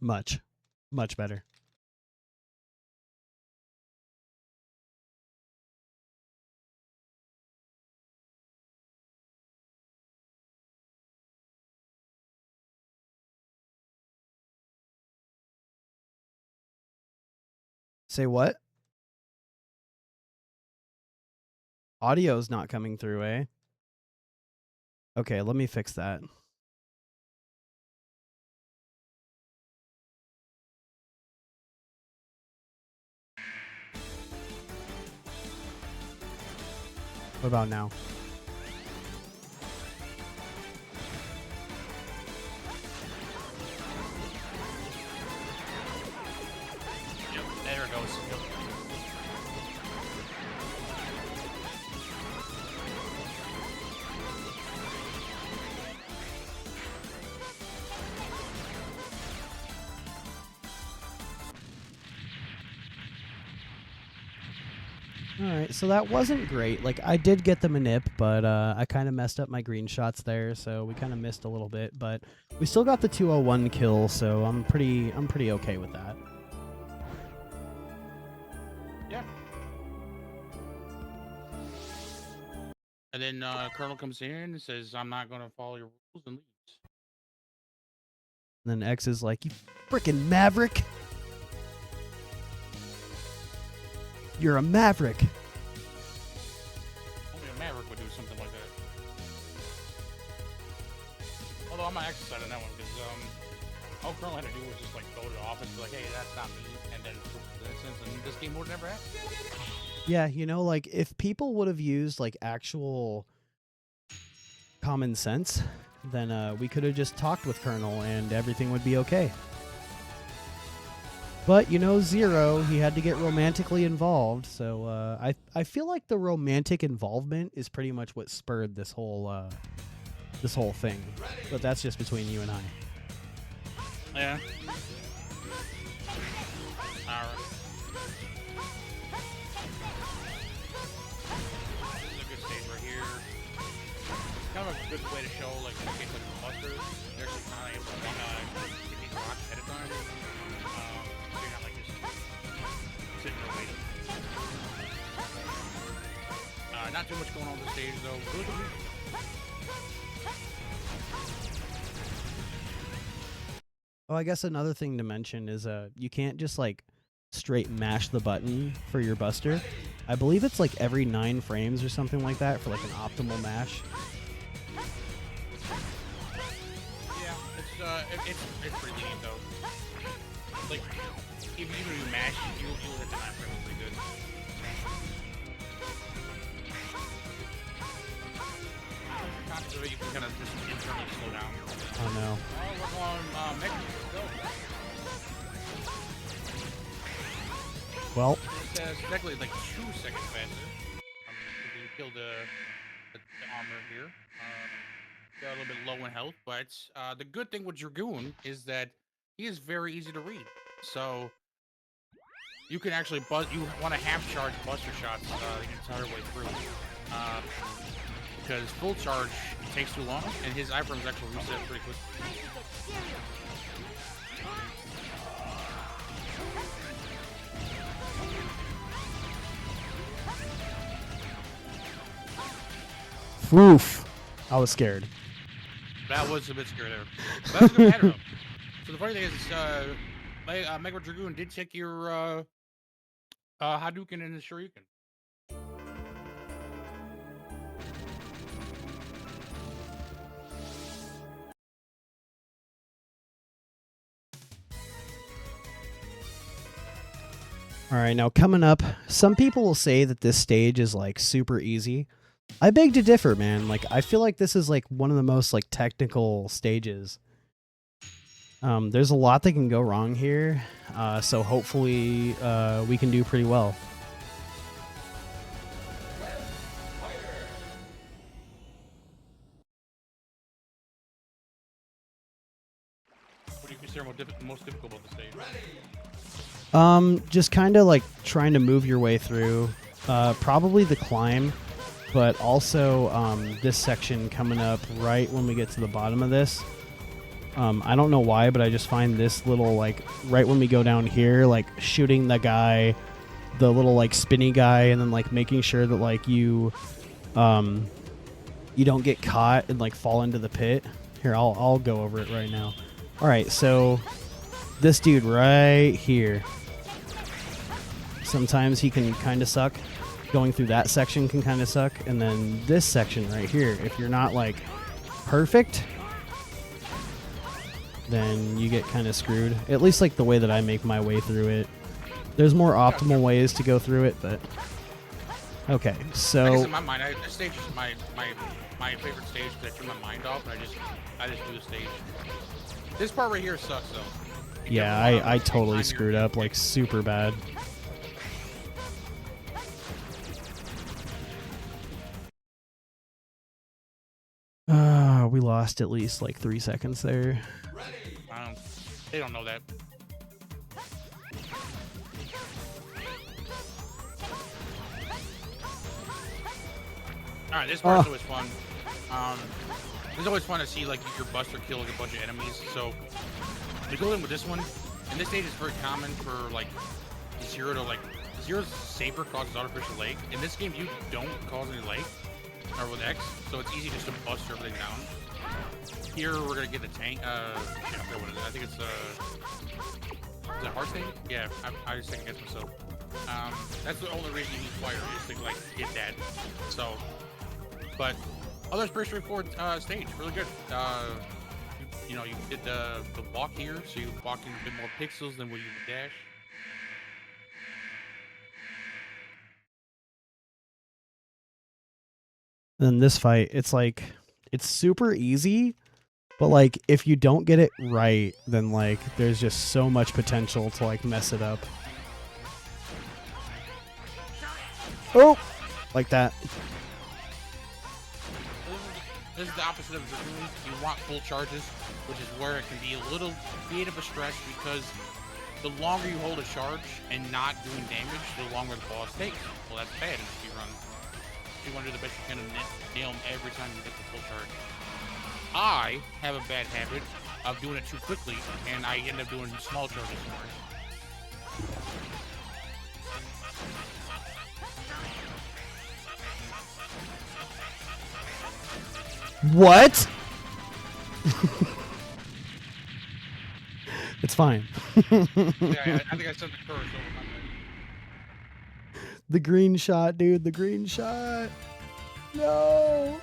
Much better. Say what? Audio's not coming through, eh? Okay, let me fix that. What about now? Yep, there it goes. Yep. All right, so that wasn't great. Like I did get the manip, but I kind of messed up my green shots there, so we kind of missed a little bit. But we still got the 201 kill, so I'm pretty okay with that. Yeah. And then Colonel comes in and says, "I'm not going to follow your rules," and leaves. And then X is like, "You freaking maverick! You're a maverick." Only a maverick would do something like that. Although I might exercise on that one because all Colonel had to do was just like go to the office and be like, hey, that's not me, and then and this game would never happen. Yeah, you know, like if people would have used like actual common sense, then we could have just talked with Colonel and everything would be okay. But you know, Zero, he had to get romantically involved, so I feel like the romantic involvement is pretty much what spurred this whole thing. But that's just between you and I. Yeah. Alright. This is a good stage right here. Kind of a good way to show, like, in case like the busters, they're just kind of able to get these rocks ahead of time. So you're not like just sitting there waiting. Not too much going on this stage though. Really good music. Oh, I guess another thing to mention is you can't just like straight mash the button for your buster. I believe it's like every 9 frames or something like that for like an optimal mash. Yeah, it's pretty lenient though. Like if you do mash, you'll hit the 9 frames pretty good. So you can kind of just internally slow down. Oh no. Oh, we're going MegaMan. Go. Well, It says technically like 2 seconds faster. If you kill the armor here. Got a little bit low in health, but the good thing with Dragoon is that he is very easy to read. So you can actually you want to half charge buster shots the entire way through. Because full charge takes too long, and his iframes actually reset pretty quick. oof. I was scared. That was a bit scary there. But that was a good matter, though. So the funny thing is, Mega Dragoon did take your Hadouken and his Shoryuken. All right, now coming up, some people will say that this stage is like super easy. I beg to differ, man. Like I feel like this is like one of the most like technical stages. There's a lot that can go wrong here, so hopefully we can do pretty well. What do you consider most difficult about the stage? Just kind of like trying to move your way through. Probably the climb, but also this section coming up right when we get to the bottom of this. I don't know why, but I just find this little like right when we go down here, like shooting the guy, the little like spinny guy, and then like making sure that like you don't get caught and like fall into the pit. Here, I'll go over it right now. All right, so this dude right here. Sometimes he can kind of suck. Going through that section can kind of suck. And then this section right here, if you're not like perfect, then you get kind of screwed. At least like the way that I make my way through it. There's more optimal ways to go through it, but okay. I guess So in my mind, this stage is my favorite stage because I turn my mind off and I just do the stage. This part right here sucks though. yeah, I totally screwed up like super bad. We lost at least like 3 seconds there. They don't know that. All right, this part's always fun. It's always fun to see like your buster kill like a bunch of enemies. So we go in with this one, and this stage is very common for like Zero's saber causes artificial lag. In this game, you don't cause any lag, or with X, so it's easy just to bust everything down. Here we're gonna get the tank. I forget what it is. I think it's is it hard tank? Yeah, I just second guess myself. That's the only reason you need fire is to like get that. So, but other's pretty straightforward stage. Really good. you know, you did the walk here, so you walk in a bit more pixels than what you would dash. And this fight, it's like, it's super easy, but like if you don't get it right, then like there's just so much potential to like mess it up. Oh, like that. This is the opposite of Dragoon. You want full charges, which is where it can be a little bit of a stretch because the longer you hold a charge and not doing damage, the longer the boss takes. Well, that's bad in a speedrun. You want to do the best you can to nail them every time you get the full charge. I have a bad habit of doing it too quickly, and I end up doing small charges more. What? It's fine. Yeah, I think I said the curse over my head. The green shot, dude. The green shot. No.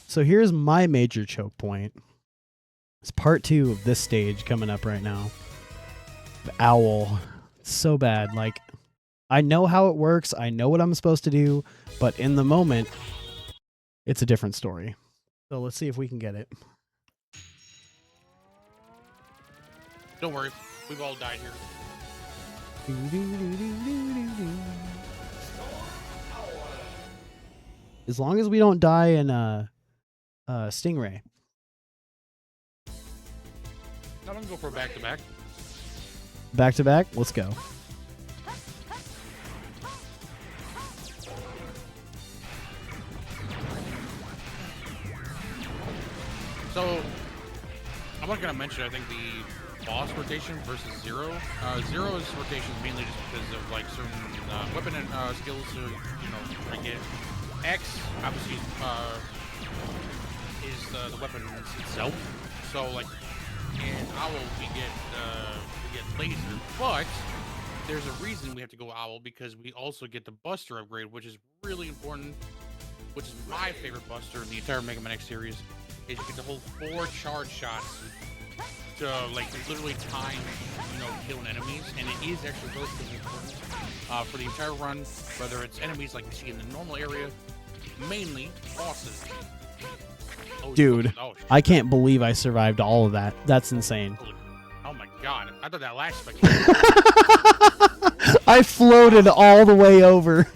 So here's my major choke point. It's part 2 of this stage coming up right now. The owl. It's so bad. Like, I know how it works. I know what I'm supposed to do. But in the moment, it's a different story. So let's see if we can get it. Don't worry, we've all died here. As long as we don't die in Stingray. Now I'm gonna go for a back-to-back. Back to back? Let's go. So, I'm not gonna mention, I think, the boss rotation versus Zero. Zero's rotation is mainly just because of like certain weapon and skills, or I get X obviously is the weapon itself. So like in Owl we get laser, but there's a reason we have to go Owl because we also get the Buster upgrade, which is really important. Which is my favorite Buster in the entire Mega Man X series. Is you get to hold 4 charge shots to like literally time, killing enemies, and it is actually relatively important for the entire run, whether it's enemies like you see in the normal area, mainly bosses. Oh, Dude, oh, I can't believe I survived all of that. That's insane. oh my god, I thought that last spec. I floated all the way over.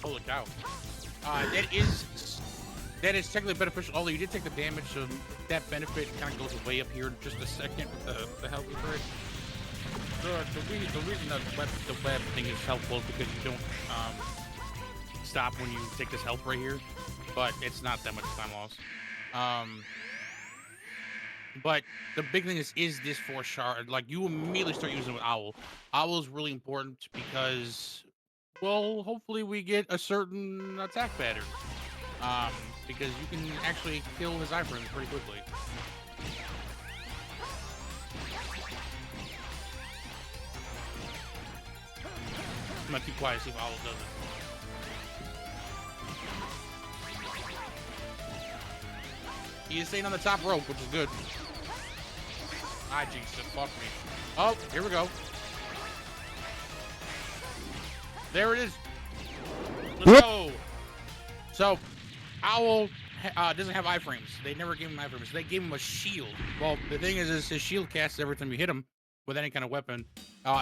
Holy cow. That is technically beneficial, although you did take the damage, so that benefit kind of goes away up here in just a second with the health upgrade. The reason that the web thing is helpful is because you don't stop when you take this health right here, but it's not that much time loss. But the big thing is this 4 shard. Like, you immediately start using it with Owl. Owl is really important because, well, hopefully we get a certain attack pattern. Because you can actually kill his iframes pretty quickly. I'm gonna keep quiet, see if Owl does it. He is staying on the top rope, which is good. Ah, jinx, just fuck me. Oh, here we go. There it is. Let's go. So, Owl doesn't have iframes. They never gave him iframes. They gave him a shield. Well, the thing is his shield casts every time you hit him with any kind of weapon,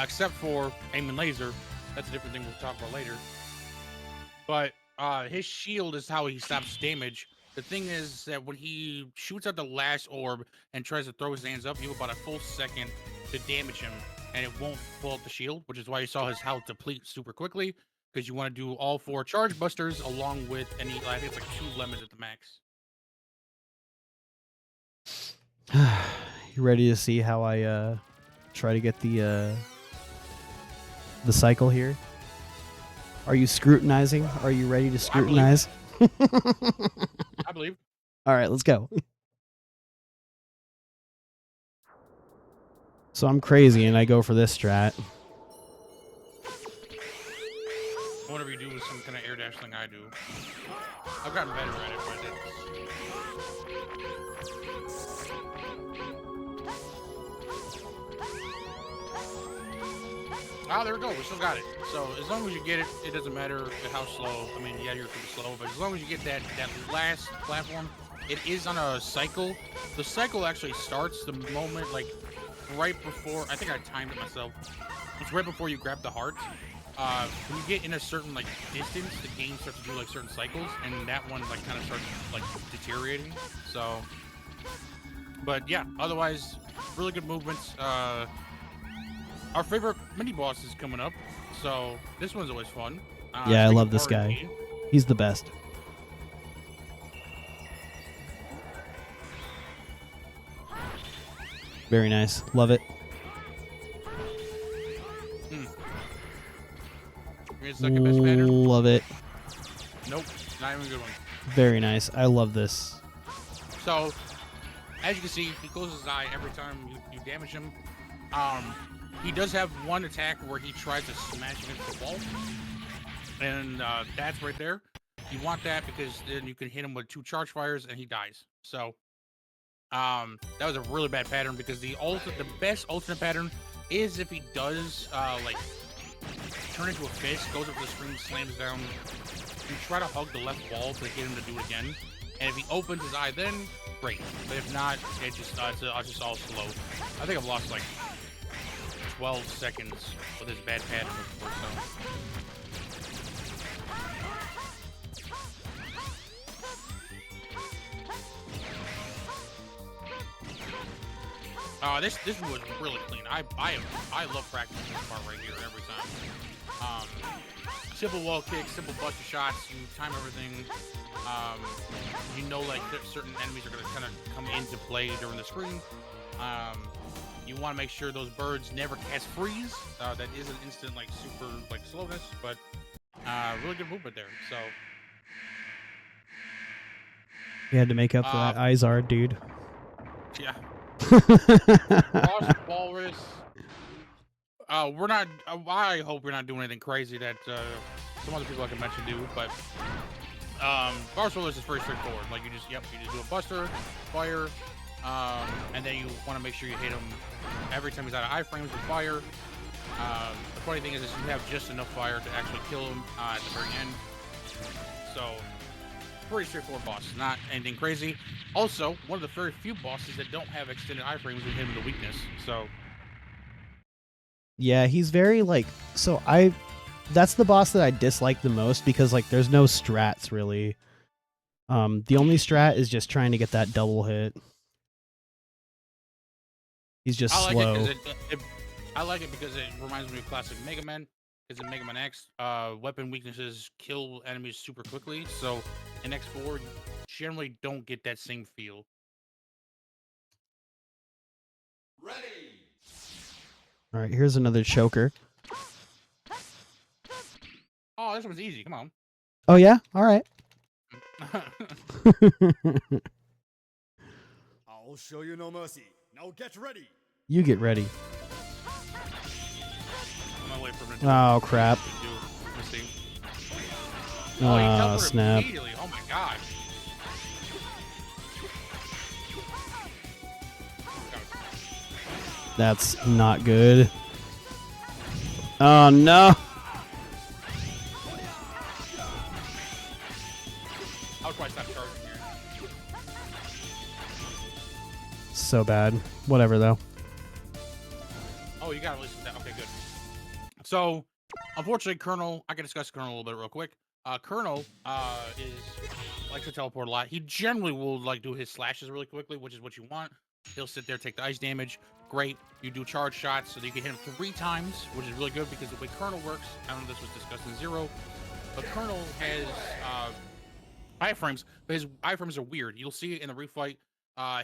except for aim and laser. That's a different thing we'll talk about later. But his shield is how he stops damage. The thing is that when he shoots out the last orb and tries to throw his hands up, you have about a full second to damage him, and it won't pull out the shield, which is why you saw his health deplete super quickly, because you want to do all 4 charge busters along with any, I think it's like 2 lemons at the max. You ready to see how I try to get the cycle here? Are you scrutinizing? Are you ready to scrutinize? I believe. All right, let's go. So I'm crazy and I go for this strat. Whatever you do with some kind of I've gotten better at it, but it's... Oh, there we go. We still got it. So as long as you get it, it doesn't matter how slow. I mean, yeah, you're pretty slow, but as long as you get that last platform, it is on a cycle. The cycle actually starts the moment, like, right before. I think I timed it myself. It's right before you grab the heart. When you get in a certain like distance, the game starts to do like certain cycles, and that one like kind of starts like deteriorating. So, but yeah, otherwise, really good movements. Our favorite mini boss is coming up, so this one's always fun. Yeah, I speaking love of this guy. RNG, He's the best. Very nice. Love it. Here's the second best pattern. Love it. Nope, not even a good one. Very nice. I love this. So, as you can see, he closes his eye every time you damage him. He does have one attack where he tries to smash against the wall, and that's right there. You want that because then you can hit him with 2 charge fires and he dies. So, that was a really bad pattern because the best ultimate pattern is if he does like turn into a fist, goes up the screen, slams down. You try to hug the left wall to get him to do it again, and if he opens his eye, then great. But if not, it's just all slow. I think I've lost like 12 seconds with this bad pattern before, so. This one was really clean. I love practicing this part right here every time. Simple wall kicks, simple buster shots. You time everything. You know, like certain enemies are gonna kind of come into play during the screen. You want to make sure those birds never cast freeze. That is an instant like super like slowness, but really good movement there. So You had to make up for that Izard, dude. yeah. Boss Walrus. We're not. I hope we're not doing anything crazy that some other people I can mention do. But Boss Walrus is very straightforward. Like you just do a buster, fire, and then you want to make sure you hit him every time he's out of iframes with fire. The funny thing is you have just enough fire to actually kill him at the very end. So pretty straightforward boss, not anything crazy. Also, one of the very few bosses that don't have extended iframes with him the weakness. So. Yeah, he's very like that's the boss that I dislike the most because like there's no strats really. The only strat is just trying to get that double hit. He's just slow. I like it because it reminds me of classic MegaMan. Because in MegaMan X, weapon weaknesses kill enemies super quickly. So in X4, you generally don't get that same feel. Ready. All right, here's another choker. Oh, this one's easy. Come on. Oh yeah? All right. I'll show you no mercy. Now get ready. You get ready. I'm gonna wait for him to do Oh what crap. he needs to do. Let's see. Oh, he teleported snap. immediately. Oh my gosh. That's not good. Oh no. I'll probably stop charging here. So bad. Whatever though. Oh, you got at least that. Okay, good. So, unfortunately, Colonel, I can discuss Colonel a little bit real quick. Colonel likes to teleport a lot. He generally will like do his slashes really quickly, which is what you want. He'll sit there, take the ice damage. Great. You do charge shots so that you can hit him 3 times, which is really good because the way Colonel works, I don't know if this was discussed in Zero, but Colonel has iframes, but his iframes are weird. You'll see it in the refight.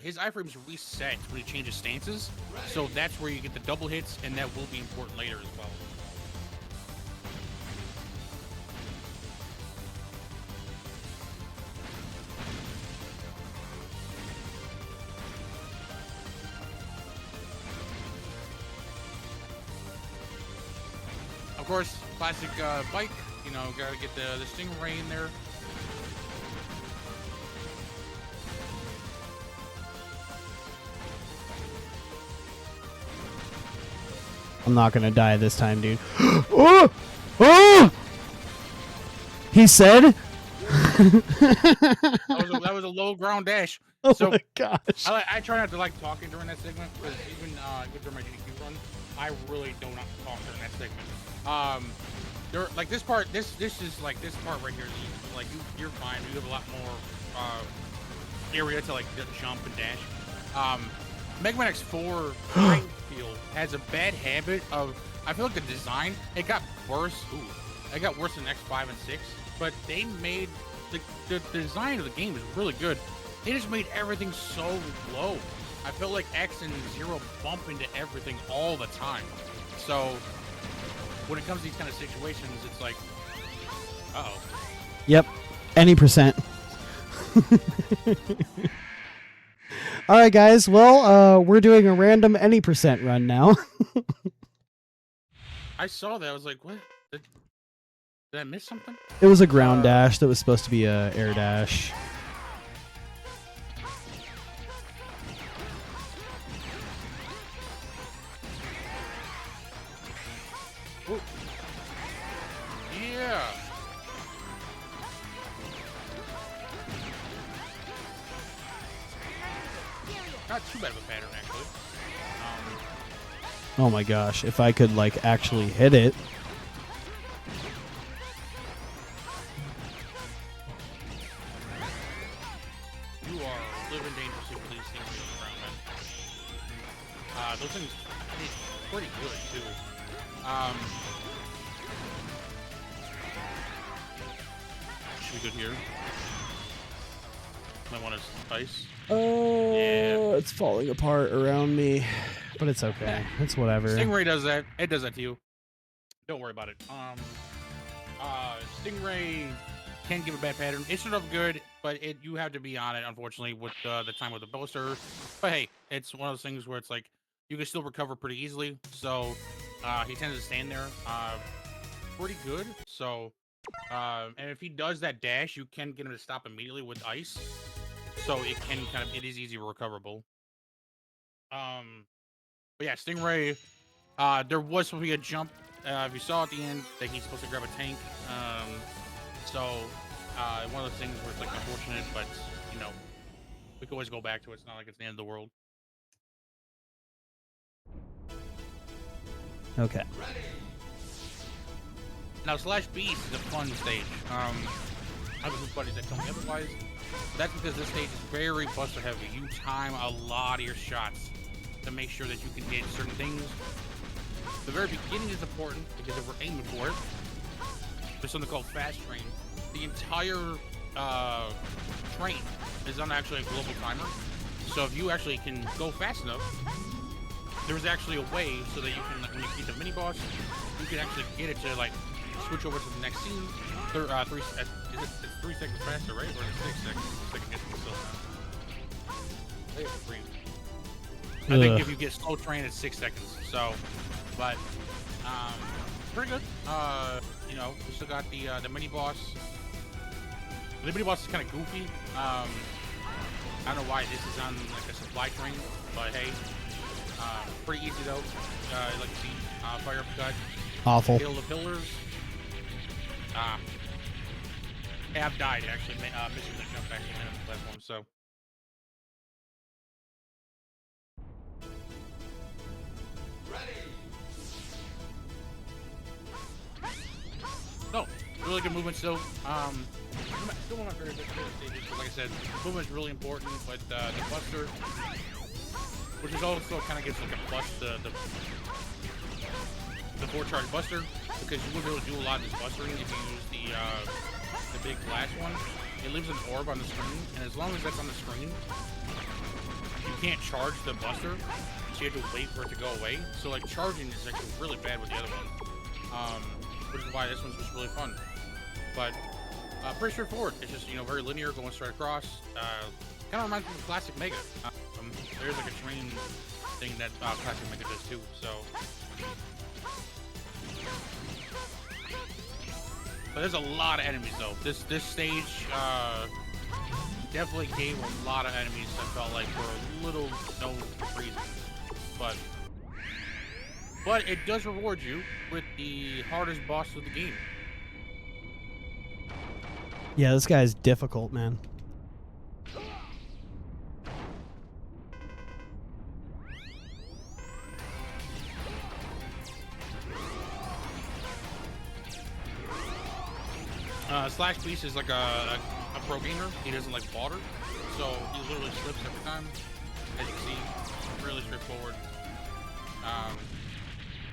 His iframes reset when he changes stances, so that's where you get the double hits, and that will be important later as well. Of course, classic bike. You know, gotta get the stingray in there. I'm not gonna die this time, dude. Oh! Oh! He said. That was a low ground dash. Oh So my gosh. I try not to like talking during that segment because even during my GDQ run, I really do not talk during that segment. There like this part. This is like this part right here. Like you're fine. You have a lot more area to like jump and dash. MegaMan X4 train field has a bad habit of. I feel like the design it got worse. It got worse than X5 and 6. But they made the design of the game is really good. They just made everything so low. I feel like X and 0 bump into everything all the time. So when it comes to these kind of situations, it's like, uh-oh. Yep, any percent. All right, guys. Well, we're doing a random any percent run now. I saw that. I was like, what? Did I miss something? It was a ground dash that was supposed to be a air dash. Ooh. Yeah. Not too bad of a pattern, actually. Oh my gosh, if I could like actually hit it. You are living dangerously with these things in the ground, man. Those things taste pretty good too. Should be good here. Might want to ice. Oh, Yeah. it's falling apart around me, but it's okay. It's whatever. Stingray does that. It does that to you. Don't worry about it. Stingray can give a bad pattern. It started off good, but you have to be on it, unfortunately, with the time with the buster. But hey, it's one of those things where it's like you can still recover pretty easily. So he tends to stand there pretty good. So and if he does that dash, you can get him to stop immediately with ice. So it is easy recoverable. But yeah, Stingray. There was supposed to be a jump. If you saw at the end that he's supposed to grab a tank. So one of those things where it's like unfortunate, but you know, we can always go back to it. It's not like it's the end of the world. Okay. Now Slash Beast is a fun stage. I have a few buddies that tell me otherwise. That's because this stage is very buster heavy. You time a lot of your shots to make sure that you can hit certain things. The very beginning is important because if we're aiming for it, there's something called fast train. The entire train is on actually a global timer. So if you actually can go fast enough, there's actually a way so that you can, like, when you beat the mini boss, you can actually get it to like switch over to the next scene. It's 3 seconds faster, right? Or is it 6 seconds? 6 seconds still now. I think it's 3. I think if you get slow train, it's 6 seconds. So, but pretty good. You know, we still got the mini boss. The mini boss is kind of goofy. I don't know why this is on like a supply train, but hey, pretty easy though. Like you see, fire uppercut. Awful. Kill the pillars. Hey, I've died actually. Missing the jump back in the platform. So. No, really good movement still. Still one of my favorite stages. Like I said, movement is really important, but the buster, which is also kind of gives like a plus the 4-charge buster, because you wouldn't be able to do a lot of this bustering if you use the big flash one. It leaves an orb on the screen, and as long as that's on the screen, you can't charge the buster, so you have to wait for it to go away. So like charging is actually really bad with the other one. Which is why this one's just really fun. But pretty straightforward. It's just, you know, very linear, going straight across. Kind of reminds me of classic Mega. There's like a train thing that classic Mega does too. So, but there's a lot of enemies though. This stage definitely gave a lot of enemies that felt like for a little no reason. But but it does reward you with the hardest boss of the game. Yeah, this guy's difficult, man. Slash Beast is like a pro gamer. He doesn't like water, so he literally slips every time. As you can see, really straightforward.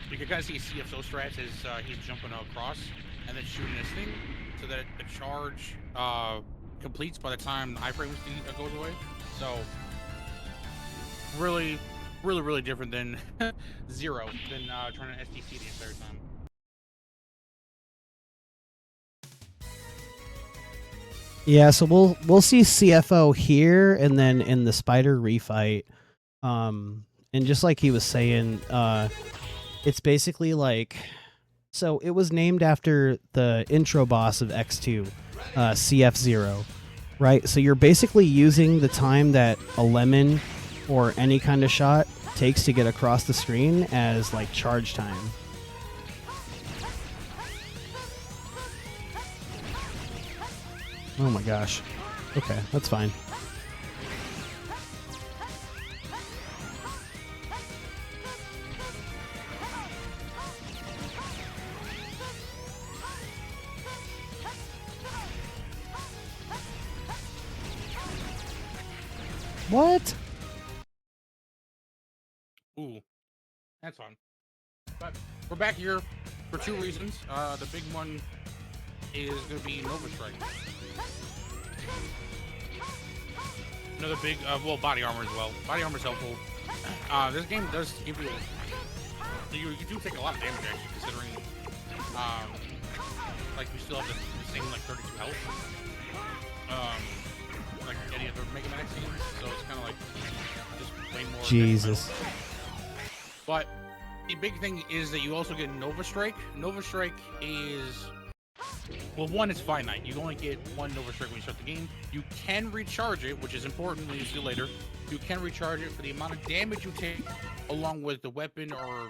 You can kind of see CFO strats as he's jumping across and then shooting this thing, so that the charge completes by the time the iframe goes away. So really different than Zero, than trying to SDC the entire time. Yeah, so we'll see CFO here and then in the spider refight. And just like he was saying, it's basically like, so it was named after the intro boss of X2, CF0, right? So you're basically using the time that a lemon or any kind of shot takes to get across the screen as like charge time. Oh my gosh. Okay, that's fine. What? Ooh, that's fun. But we're back here for two reasons. The big one is going to be Nova Strike. Another big, well, body armor as well. Body armor is helpful. This game does give you, you do take a lot of damage actually, considering, like you still have the same like 32 health, like any other MegaMan scenes. So it's kind of like just way more. Jesus. But the big thing is that you also get Nova Strike. Nova Strike is, well, one, it's finite. You only get one Nova Strike when you start the game. You can recharge it, which is important when you see later. You can recharge it for the amount of damage you take, along with the weapon or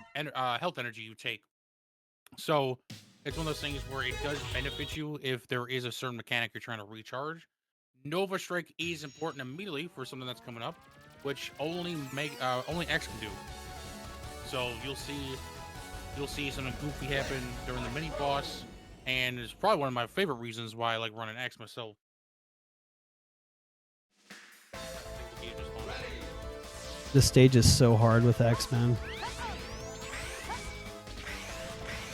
health energy you take. So it's one of those things where it does benefit you if there is a certain mechanic you're trying to recharge. Nova Strike is important immediately for something that's coming up, which only X can do. So you'll see something goofy happen during the mini boss. And it's probably one of my favorite reasons why I like running X myself. This stage is so hard with X, man.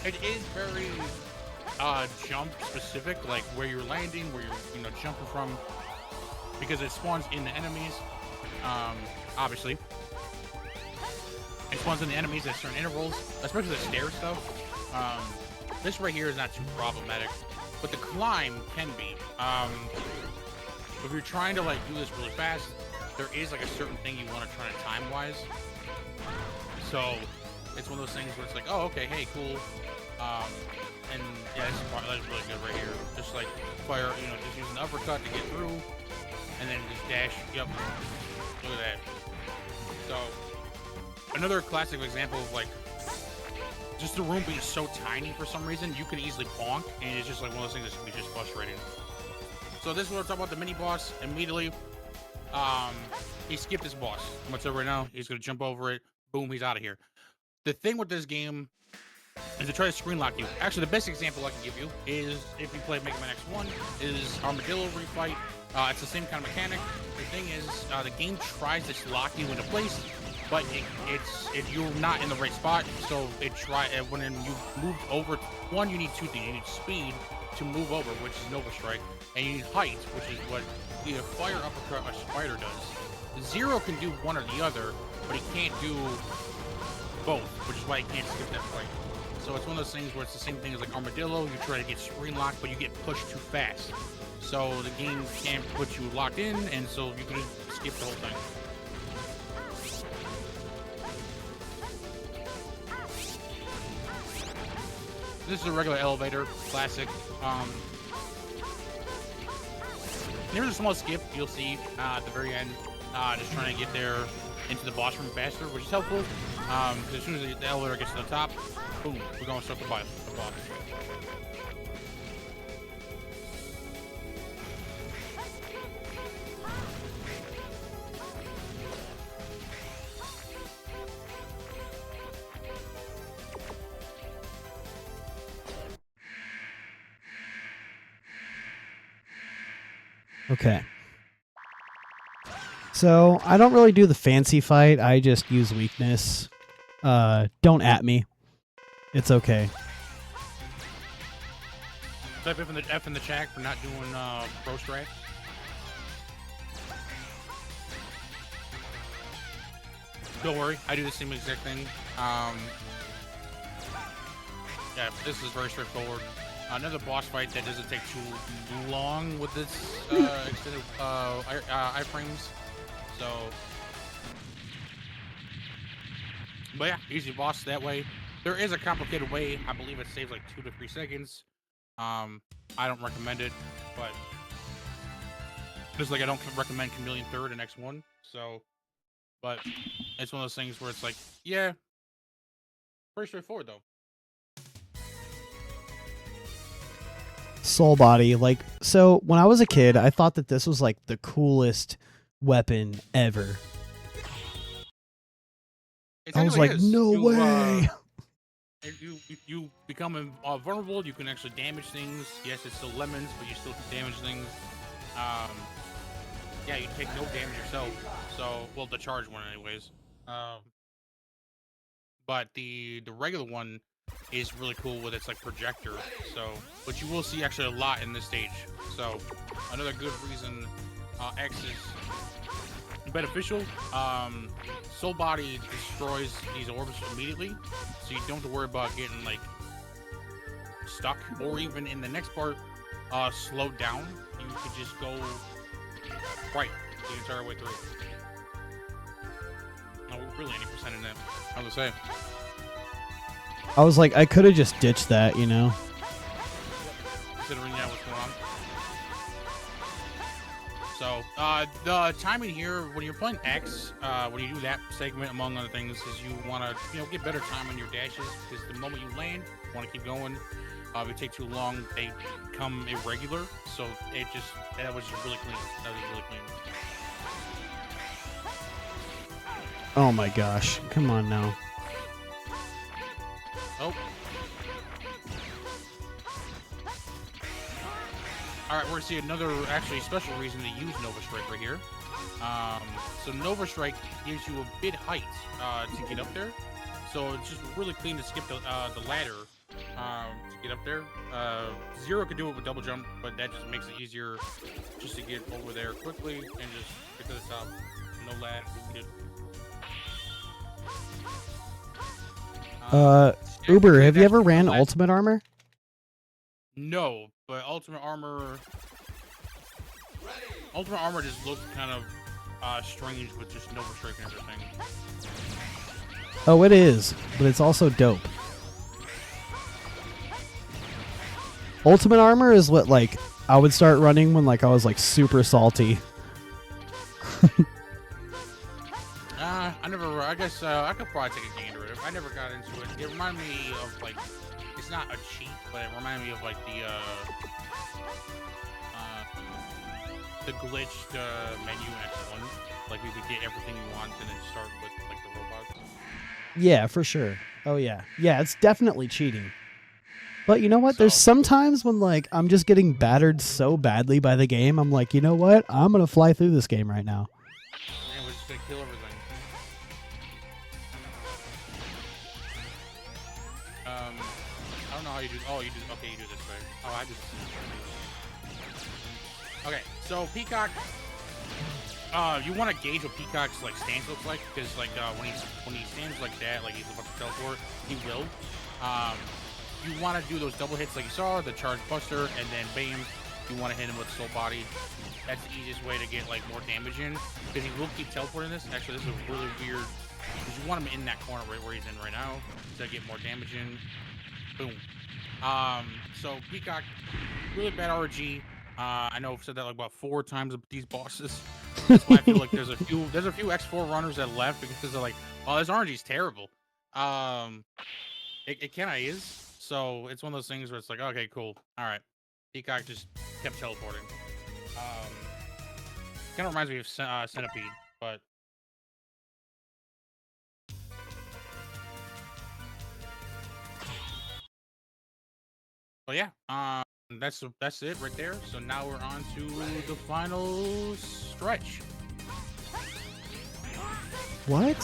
It is very jump specific, like where you're landing, where you're jumping from, because it spawns in the enemies. Obviously, it spawns in the enemies at certain intervals, especially the stair stuff. This right here is not too problematic, but the climb can be. If you're trying to like do this really fast, there is like a certain thing you want to try to time-wise. So it's one of those things where it's like, oh, okay, hey, cool. And yeah, that's really good right here. Just like fire, just using the uppercut to get through, and then just dash. Yep. Look at that. So another classic example of like, just the room being so tiny for some reason, you can easily bonk, and it's just like one of those things that can be just frustrating. So this is what I'm talking about, the mini boss. Immediately, he skipped his boss. I'm gonna tell you right now, he's gonna jump over it. Boom, he's out of here. The thing with this game is to try to screen lock you. Actually, the best example I can give you is if you play MegaMan X1, is Armadillo refight. It's the same kind of mechanic. The thing is, the game tries to lock you into place, but you're not in the right spot. So when you moved over, one, you need two things. You need speed to move over, which is Nova Strike, and you need height, which is what either fire uppercut or spider does. Zero can do one or the other, but he can't do both, which is why he can't skip that fight. So it's one of those things where it's the same thing as like Armadillo. You try to get screen locked, but you get pushed too fast. So the game can't put you locked in, and so you can just skip the whole thing. This is a regular elevator, classic. There's a small skip you'll see at the very end, just trying to get there into the boss room faster, which is helpful. 'Cause as soon as the elevator gets to the top, boom, we're going straight to the boss. Okay. So I don't really do the fancy fight. I just use weakness. Don't at me. It's okay. Type F in the chat for not doing pro strat. Don't worry, I do the same exact thing. Yeah, this is very straightforward. Another boss fight that doesn't take too long with this extended iframes. So, but yeah, easy boss that way. There is a complicated way. I believe it saves like 2 to 3 seconds. I don't recommend it, but just like I don't recommend Chameleon Third and X1. So, but it's one of those things where it's like, yeah, pretty straightforward though. Soul body, like, so when I was a kid, I thought that this was like the coolest weapon ever. I was like, no way. You become vulnerable. You can actually damage things. Yes, it's still lemons, but you still can damage things. Yeah, you take no damage yourself. So, well, the charged one, anyways. But the regular one is really cool with its like projector. So, but you will see actually a lot in this stage. So, another good reason X is beneficial. Soul body destroys these orbs immediately, so you don't have to worry about getting like stuck, or even in the next part, slowed down. You could just go right the entire way through. No, we're really 80% in that. I would say. I was like, I could have just ditched that, you know? Considering what's going on. So, the timing here, when you're playing X, when you do that segment, among other things, is you want to, get better time on your dashes, because the moment you land, you want to keep going. If it takes too long, they become irregular, so that was just really clean. That was really clean. Oh my gosh. Come on now. Oh. Alright, we're going to see another, actually, special reason to use Nova Strike right here. So Nova Strike gives you a bit height to get up there. So it's just really clean to skip the ladder to get up there. Zero could do it with double jump, but that just makes it easier just to get over there quickly and just get to the top. No lag. Uber, have you ever ran Ultimate Armor? No, but Ultimate Armor just looked kind of strange with just Nova Strike and everything. Oh, it is, but it's also dope. Ultimate Armor is what, like, I would start running when, like, I was, like, super salty. I guess I could probably take a gander at it. I never got into it. It reminded me of, like, it's not a cheat, but it reminded me of, like, the glitched menu in X1. Like, you could get everything you want and then start with, like, the robots. Yeah, for sure. Oh, yeah. Yeah, it's definitely cheating. But you know what? There's sometimes when, like, I'm just getting battered so badly by the game, I'm like, you know what? I'm going to fly through this game right now. And we're just going to kill everything. I don't know how you do. Oh, you do. Okay, you do this way. Oh, I do this. Okay, so Peacock. You want to gauge what Peacock's like stance looks like, because like when he stands like that, like he's about to teleport, he will. You want to do those double hits like you saw, the charge buster, and then bam, you want to hit him with soul body. That's the easiest way to get like more damage in, because he will keep teleporting this. Actually, this is really weird, because you want him in that corner right where he's in right now to get more damage in. Boom. So Peacock, really bad RG. I know I've said that like about 4 times with these bosses. That's why I feel like there's a few X4 runners that left because they're like, oh, this RNG is terrible. It kind of is. So it's one of those things where it's like, okay, cool, all right. Peacock just kept teleporting. Kind of reminds me of Centipede, but. But yeah, that's it right there. So now we're on to the final stretch. What?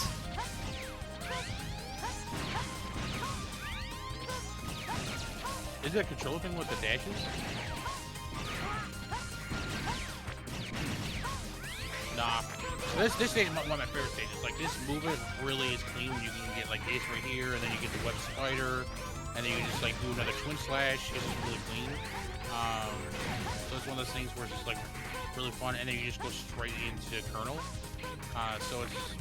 Is it a controller thing with the dashes? Nah. This stage is one of my favorite stages. Like, this movement really is clean when you can get like this right here, and then you get the web spider, and then you can just like do another twin slash. It's just really clean. So it's one of those things where it's just like really fun, and then you just go straight into Colonel. So it's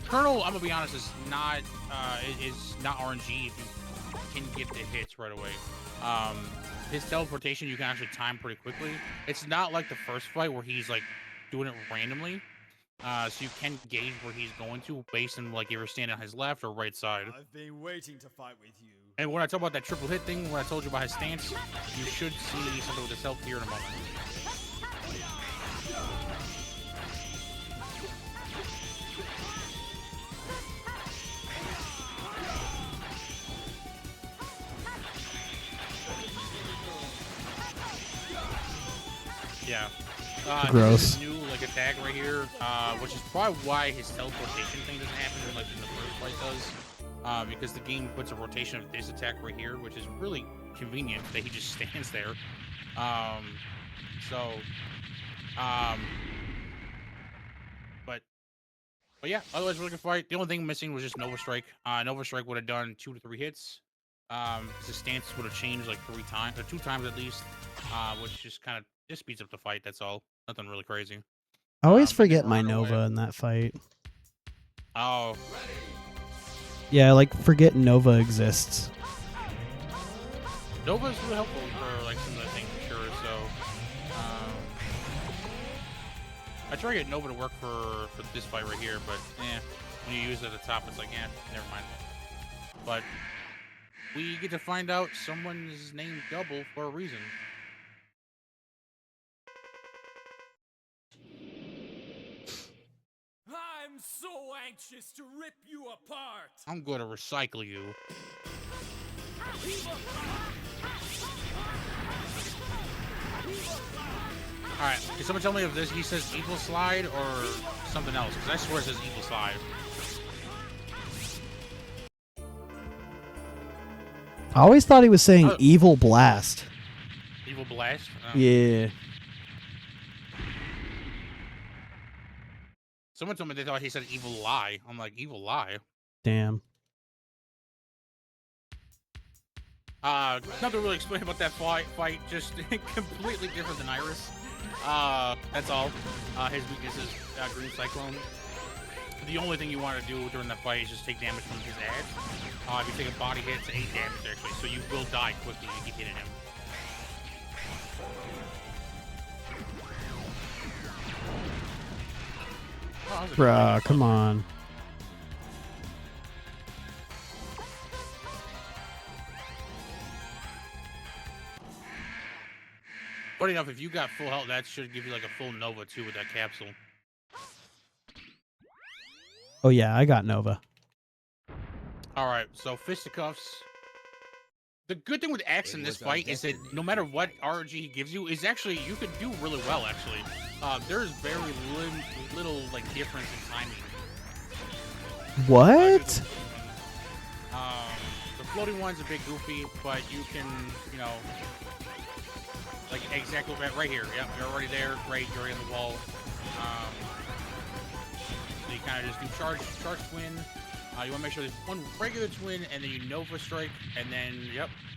Colonel. I'm gonna be honest, is not RNG if you can get the hits right away. His teleportation you can actually time pretty quickly. It's not like the first fight where he's like doing it randomly. So you can gauge where he's going to based on like if you're standing on his left or right side. I've been waiting to fight with you. And when I talk about that triple hit thing, when I told you about his stance, you should see something with his health here in a moment. Yeah. Gross. This new like attack right here, which is probably why his teleportation thing doesn't happen like in the first fight does. Because the game puts a rotation of this attack right here, which is really convenient that he just stands there. But yeah, otherwise really good fight. The only thing missing was just Nova Strike. Nova Strike would have done 2 to 3 hits. His stance would have changed like 3 times or 2 times at least, which just kind of just speeds up the fight. That's all. Nothing really crazy. I always forget my Nova in that fight. Oh. Yeah, I like forget Nova exists. Nova is really helpful for like some of the things for sure. So I try to get Nova to work for this fight right here, but when you use it at the top, it's like never mind. But we get to find out someone's named Double for a reason. I'm so anxious to rip you apart. I'm going to recycle you. Alright, can someone tell me if he says Evil Slide or something else? Because I swear it says Evil Slide. I always thought he was saying Evil Blast. Evil Blast? Yeah. Someone told me they thought he said Evil Lie. I'm like, Evil Lie? Damn. Nothing to really explain about that fight. Just completely different than Iris. That's all. His weakness is Green Cyclone. The only thing you want to do during that fight is just take damage from his ads. If you take a body hit, it's 8 damage actually, so you will die quickly if you keep hitting him. Bruh, come on. Funny enough, if you got full health, that should give you like a full Nova too with that capsule. Oh yeah, I got Nova. Alright, so fisticuffs. The good thing with X in this fight is that no matter what RNG he gives you, is actually, you could do really well actually. There's very little like difference in timing. What? The floating one's a bit goofy, but you can, like exactly right here. Yep, you're already there. Great, you're already on the wall. So you kind of just do charge twin. You want to make sure there's one regular twin, and then you Nova Strike, and then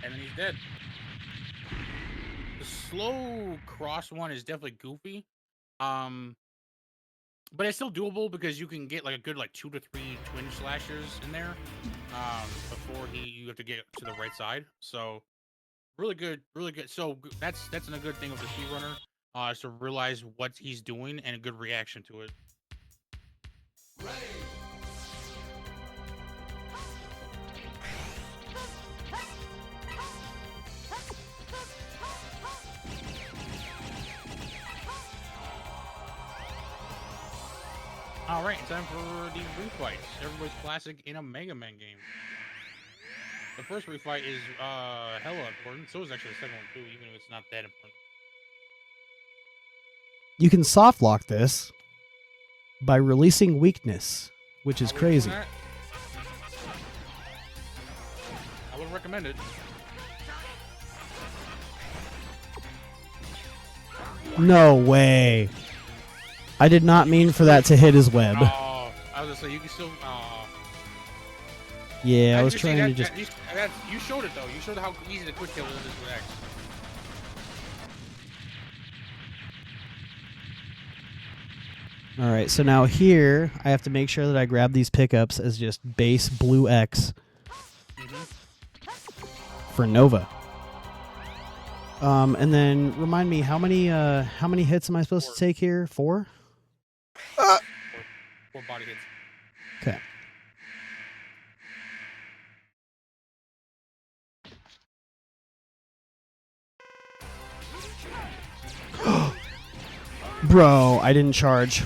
and then he's dead. The slow cross one is definitely goofy, but it's still doable because you can get like a good 2 to 3 twin slashers in there before you have to get to the right side. So Really good, really good. So that's a good thing of the speedrunner, is to realize what he's doing and a good reaction to it. All right, time for the refights. Everybody's classic in a Mega Man game. The first refight is hella important. So is actually the second one too, even if it's not that important. You can soft lock this by releasing weakness, which is crazy. I would recommend it. No way. I did not mean for that to hit his web. Oh, I was gonna say you can still. Yeah, I was you trying see to just. You showed it though. You showed how easy the quick kill is with X. All right, so now here I have to make sure that I grab these pickups as just base blue X for Nova. And then remind me how many hits am I supposed to take here? 4? Four body hits. Okay. Bro, I didn't charge.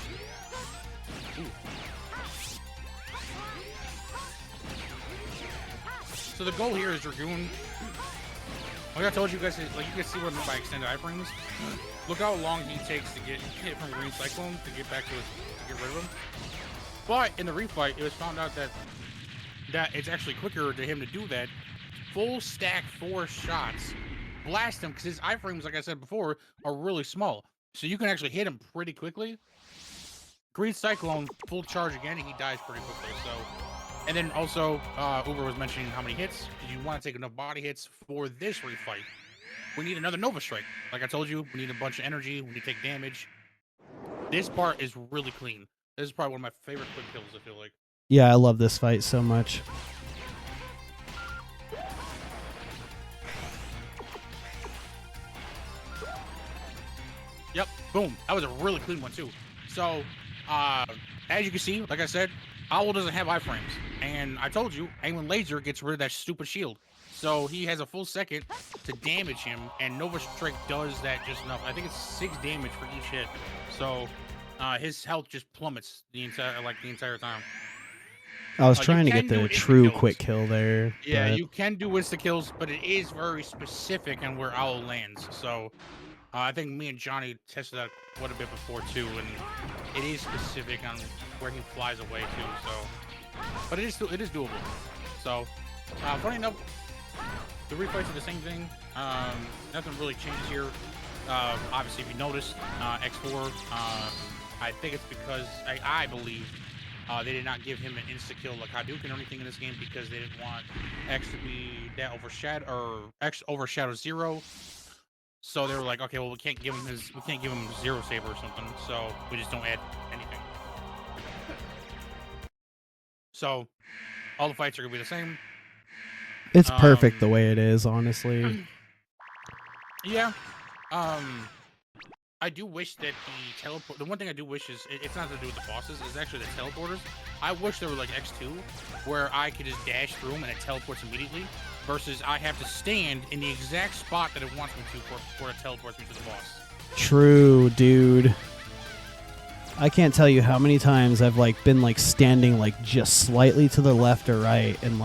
So the goal here is Dragoon. Like I told you guys, like you can see what I mean by extended iframes. Look how long he takes to get hit from Green Cyclone to get back to get rid of him. But in the refight, it was found out that it's actually quicker to him to do that. Full stack 4 shots, blast him because his iframes, like I said before, are really small. So you can actually hit him pretty quickly. Green Cyclone, full charge again, and he dies pretty quickly. So, and then also, Uber was mentioning how many hits. Because you want to take enough body hits for this refight. We need another Nova Strike. Like I told you, we need a bunch of energy. We need to take damage. This part is really clean. This is probably one of my favorite quick kills, I feel like. Yeah, I love this fight so much. Yep, boom. That was a really clean one, too. So, as you can see, like I said, Owl doesn't have iframes. And I told you, Aiming Laser gets rid of that stupid shield. So he has a full second to damage him, and Nova Strike does that just enough. I think it's 6 damage for each hit. So his health just plummets the entire time. I was trying to get the true kills. quick kill there. Yeah, but... you can do insta kills, but it is very specific on where Owl lands. So I think me and Johnny tested that quite a bit before too, and it is specific on where he flies away to. So, but it is doable. So, funny enough, the refights are the same thing. Nothing really changed here. Obviously, if you noticed, X4, I think it's because I believe they did not give him an insta kill like Hadouken or anything in this game because they didn't want X to be that X overshadow Zero. So they were like, okay, well we can't give him Zero Saber or something. So we just don't add anything. So all the fights are gonna be the same. It's perfect the way it is, honestly. Yeah. I do wish that the one thing I do wish is, it's not to do with the bosses, it's actually the teleporters. I wish there were like X2, where I could just dash through them and it teleports immediately, versus I have to stand in the exact spot that it wants me to before it teleports me to the boss. True, dude. I can't tell you how many times I've been standing just slightly to the left or right and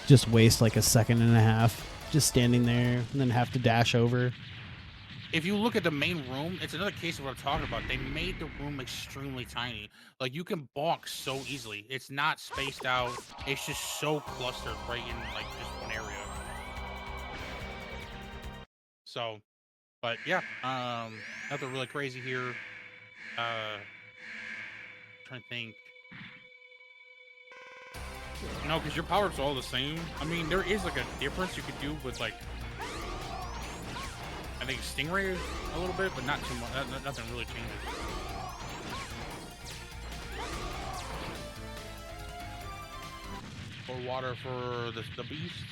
just waste a second and a half just standing there and then have to dash over. If you look at the main room, it's another case of what I'm talking about. They made the room extremely tiny. Like, you can balk so easily. It's not spaced out. It's just so clustered right in, just one area. So, but yeah, nothing really crazy here. Trying to think. No, because your power-up's all the same. I mean, there is, a difference you could do with, I think Stingray a little bit, but not too much. Nothing really changes. Pour water for the beast.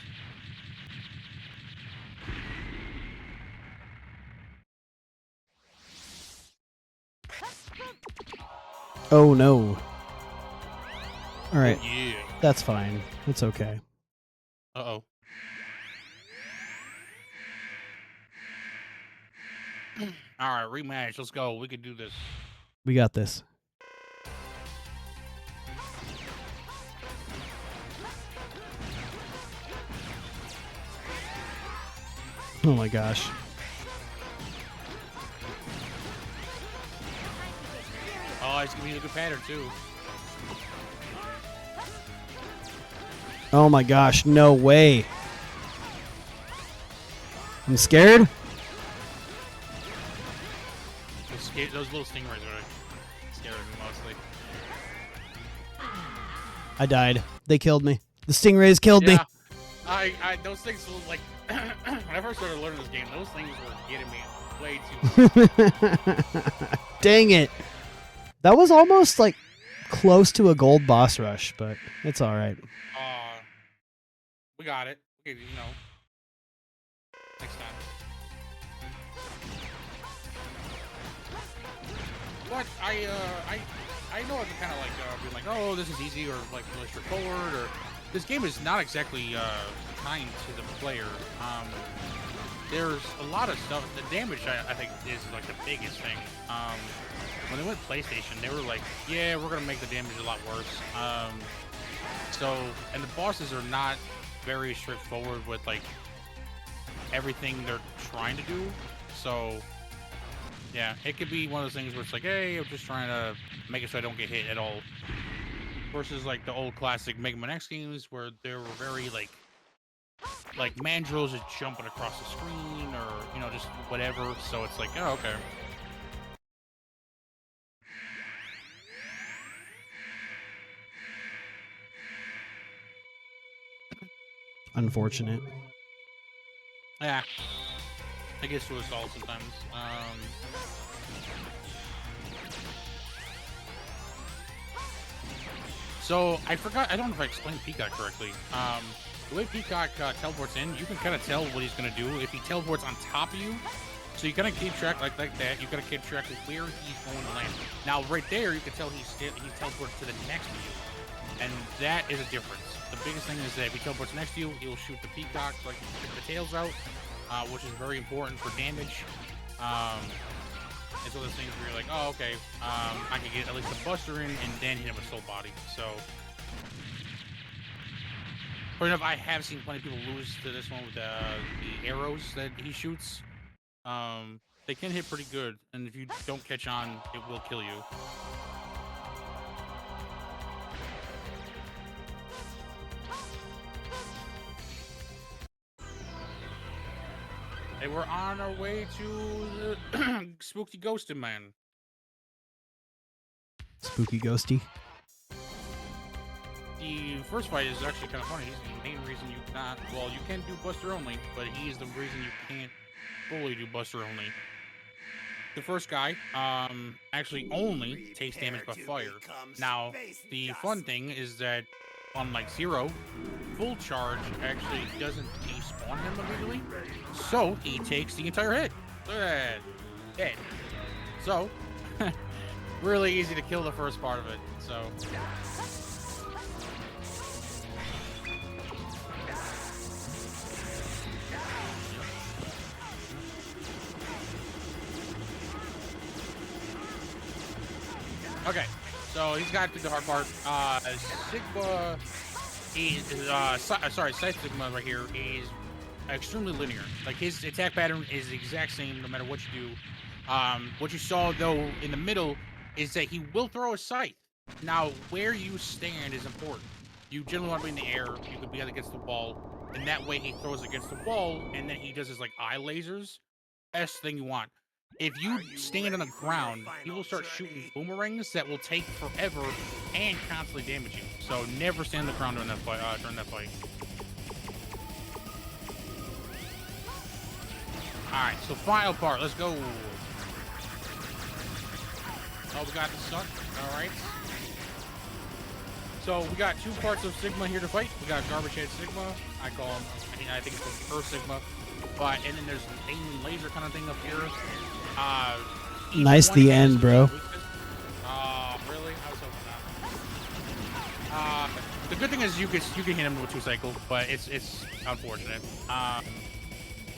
Oh no. All right, Yeah. that's fine. It's okay. Uh-oh. All right, rematch. Let's go. We can do this. We got this. Oh my gosh. Oh, it's gonna be a good pattern too. Oh my gosh, no way. I'm scared. Those little stingrays are scaring me mostly. I died. They killed me. The stingrays killed me. Yeah, I those things were like when I first started learning this game, those things were getting me way too much. Dang it. That was almost like close to a gold boss rush, but it's all right. We got it. Okay, you know, next time. But I know I can kind of like be like, oh, this is easy, or like really straightforward, or this game is not exactly kind to the player. There's a lot of stuff. The damage I think is like the biggest thing. When they went PlayStation, they were like, yeah, we're gonna make the damage a lot worse. And the bosses are not very straightforward with like everything they're trying to do. So yeah, it could be one of those things where it's like, hey, I'm just trying to make it so I don't get hit at all. Versus like the old classic MegaMan X games where there were very like mandrills just jumping across the screen, or you know, just whatever. So it's like, oh, okay. Unfortunate. Yeah, I guess to us all sometimes. So I forgot. I don't know if I explained Peacock correctly. The way Peacock teleports in, you can kind of tell what he's gonna do if he teleports on top of you. So you kind of keep track like that. You gotta keep track of where he's going to land. Now, right there, you can tell he teleports to the next to you, and that is a difference. The biggest thing is that if he teleports next to you, he'll shoot the peacock, like pick the tails out, which is very important for damage. It's one of those things where you're like, oh, okay, I can get at least a buster in and then hit him with soul body. So, for enough, I have seen plenty of people lose to this one with the arrows that he shoots. They can hit pretty good, and if you don't catch on, it will kill you. And we're on our way to the Spooky Ghosted Man. Spooky Ghosty. The first fight is actually kind of funny. He's the main reason you cannot. Well, you can do Buster only, but he's the reason you can't fully do Buster only. The first guy actually only takes damage by fire. Now, the fun thing is that unlike Zero, full charge actually doesn't despawn him immediately, so he takes the entire hit. Look at that. Dead. So, really easy to kill the first part of it. So. Okay, so he's got to the hard part. Sigma, Scythe Sigma right here is extremely linear. Like his attack pattern is the exact same no matter what you do. What you saw though in the middle is that he will throw a scythe. Now, where you stand is important. You generally want to be in the air. You could be against the wall, and that way he throws against the wall, and then he does his like eye lasers. Best thing you want. If you stand on the ground, he will start shooting boomerangs that will take forever and constantly damage you. So never stand on the ground during that fight. Alright, so final part, let's go. Oh, we got the suck. Alright. So we got two parts of Sigma here to fight. We got Garbage Head Sigma. I call him, I think it's called Earth Sigma. But, and then there's an alien laser kind of thing up here. Nice the end, bro. The good thing is you can hit him with 2 cycle, but it's unfortunate.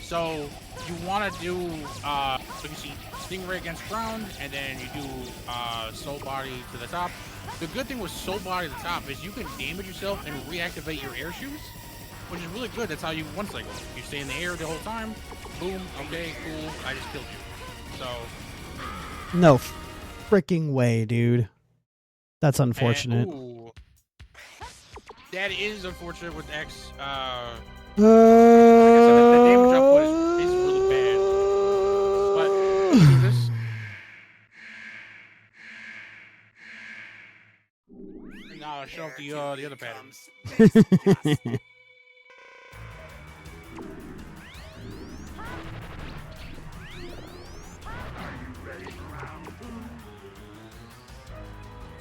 So you want to do so you see Stingray against ground, and then you do Soul Body to the top. The good thing with Soul Body to the top is you can damage yourself and reactivate your air shoes, which is really good. That's how you 1 cycle. You stay in the air the whole time. Boom. Okay. Cool. I just killed you. So. No freaking way, dude. That's unfortunate. Ooh. That is unfortunate with X. The damage output is really bad. But let's do this. Now show off the other pattern.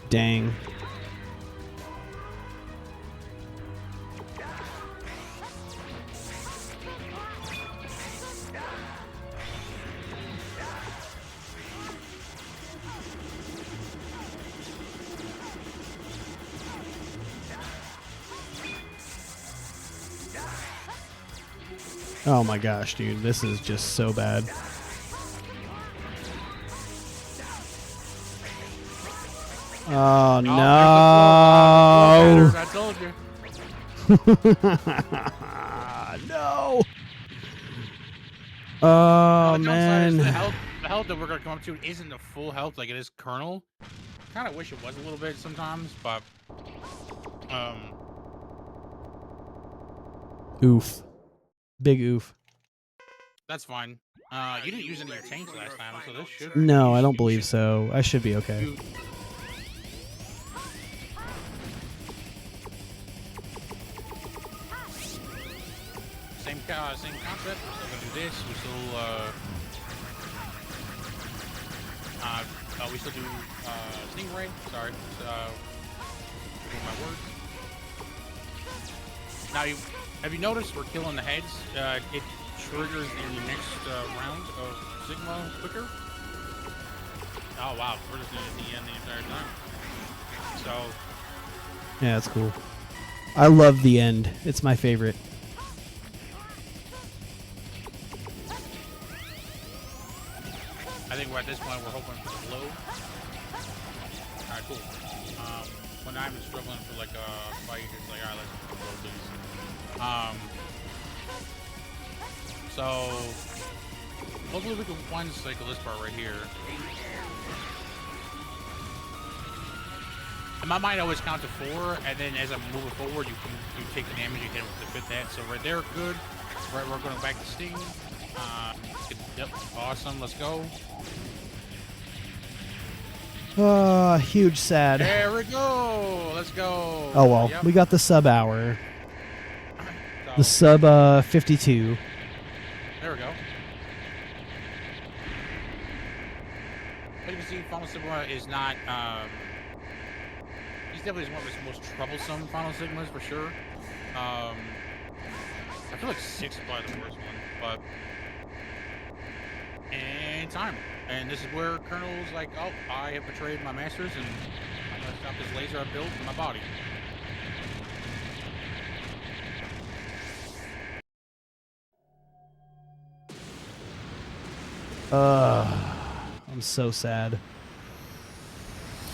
Dang. Oh my gosh, dude, this is just so bad. Oh no! I told you. No! Oh man! The health that we're gonna come up to isn't the full health like it is Colonel. Kind of wish it was a little bit sometimes, but Oof. Big oof. that's fine. You didn't use any of your tanks last time, so this should. No, I don't believe so. I should be okay. Same concept. We're still gonna do this. We still do Stingray. Sorry, my words. Now, have you noticed we're killing the heads? It triggers the next round of Sigma quicker. Oh wow, we're just doing it at the end the entire time. So Yeah, that's cool. I love the end. It's my favorite. I think we're at this point we're hoping for the blow. Alright, cool. When I'm struggling for like a fight, it's like alright, let's blow please. So hopefully we can one cycle this part right here. In my mind I always count to 4, and then as I'm moving forward you take the damage you hit with the 5th hit. So right there, good. Right, we're going back to Sting. Yep, awesome, let's go. Huge sad. There we go. Let's go. Oh well, Yep. we got the sub hour. The So, sub 52. there we go. As you can see, Final Sigma is not. He's definitely one of the most troublesome Final Sigmas for sure. I feel like 6 is probably the worst one, but. And time. And this is where Colonel's like, oh, I have betrayed my masters and I'm going to stop this laser I built in my body. I'm so sad.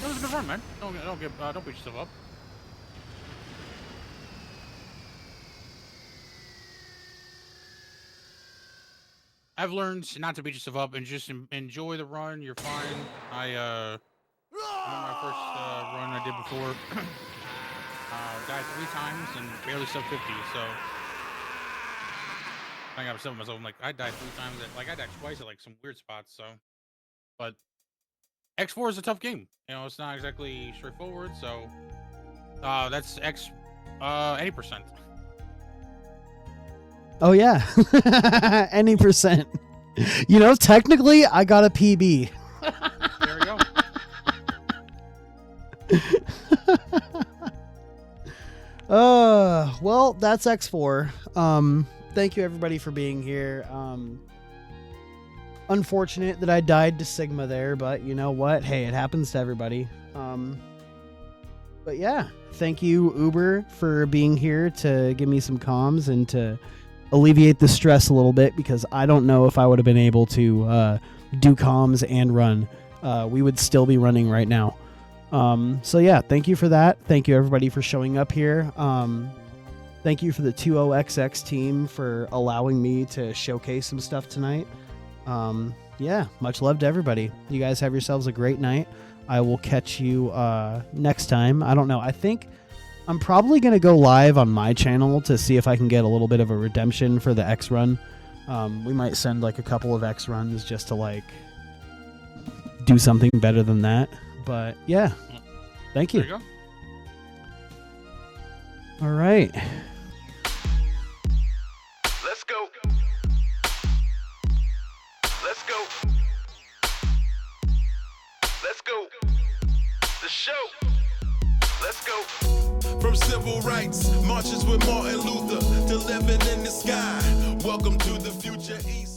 It was a good run, man. Don't beat yourself up. I've learned not to beat yourself up and just enjoy the run. You're fine. I remember my first run I did before. Died 3 times and barely sub 50. So I got myself. I'm like, I died 3 times. I died twice at like some weird spots. So, but X4 is a tough game. You know, it's not exactly straightforward. So that's X any percent. Oh yeah, any percent. You know, technically, I got a PB. There we go. Well, that's X4. Thank you everybody for being here. Unfortunate that I died to Sigma there, but you know what? Hey, it happens to everybody. But yeah, thank you, Uber, for being here to give me some comms and to alleviate the stress a little bit, because I don't know if I would have been able to do comms and run. We would still be running right now. So yeah, thank you for that. Thank you everybody for showing up here. Thank you for the 20XX team for allowing me to showcase some stuff tonight. Yeah, much love to everybody. You guys have yourselves a great night. I will catch you next time. I don't know. I think I'm probably going to go live on my channel to see if I can get a little bit of a redemption for the X run. We might send like a couple of X runs just to like do something better than that. But yeah, thank you. There you go. All right. Let's go. Let's go. Let's go. The show. Let's go. From civil rights marches with Martin Luther to living in the sky. Welcome to the future East.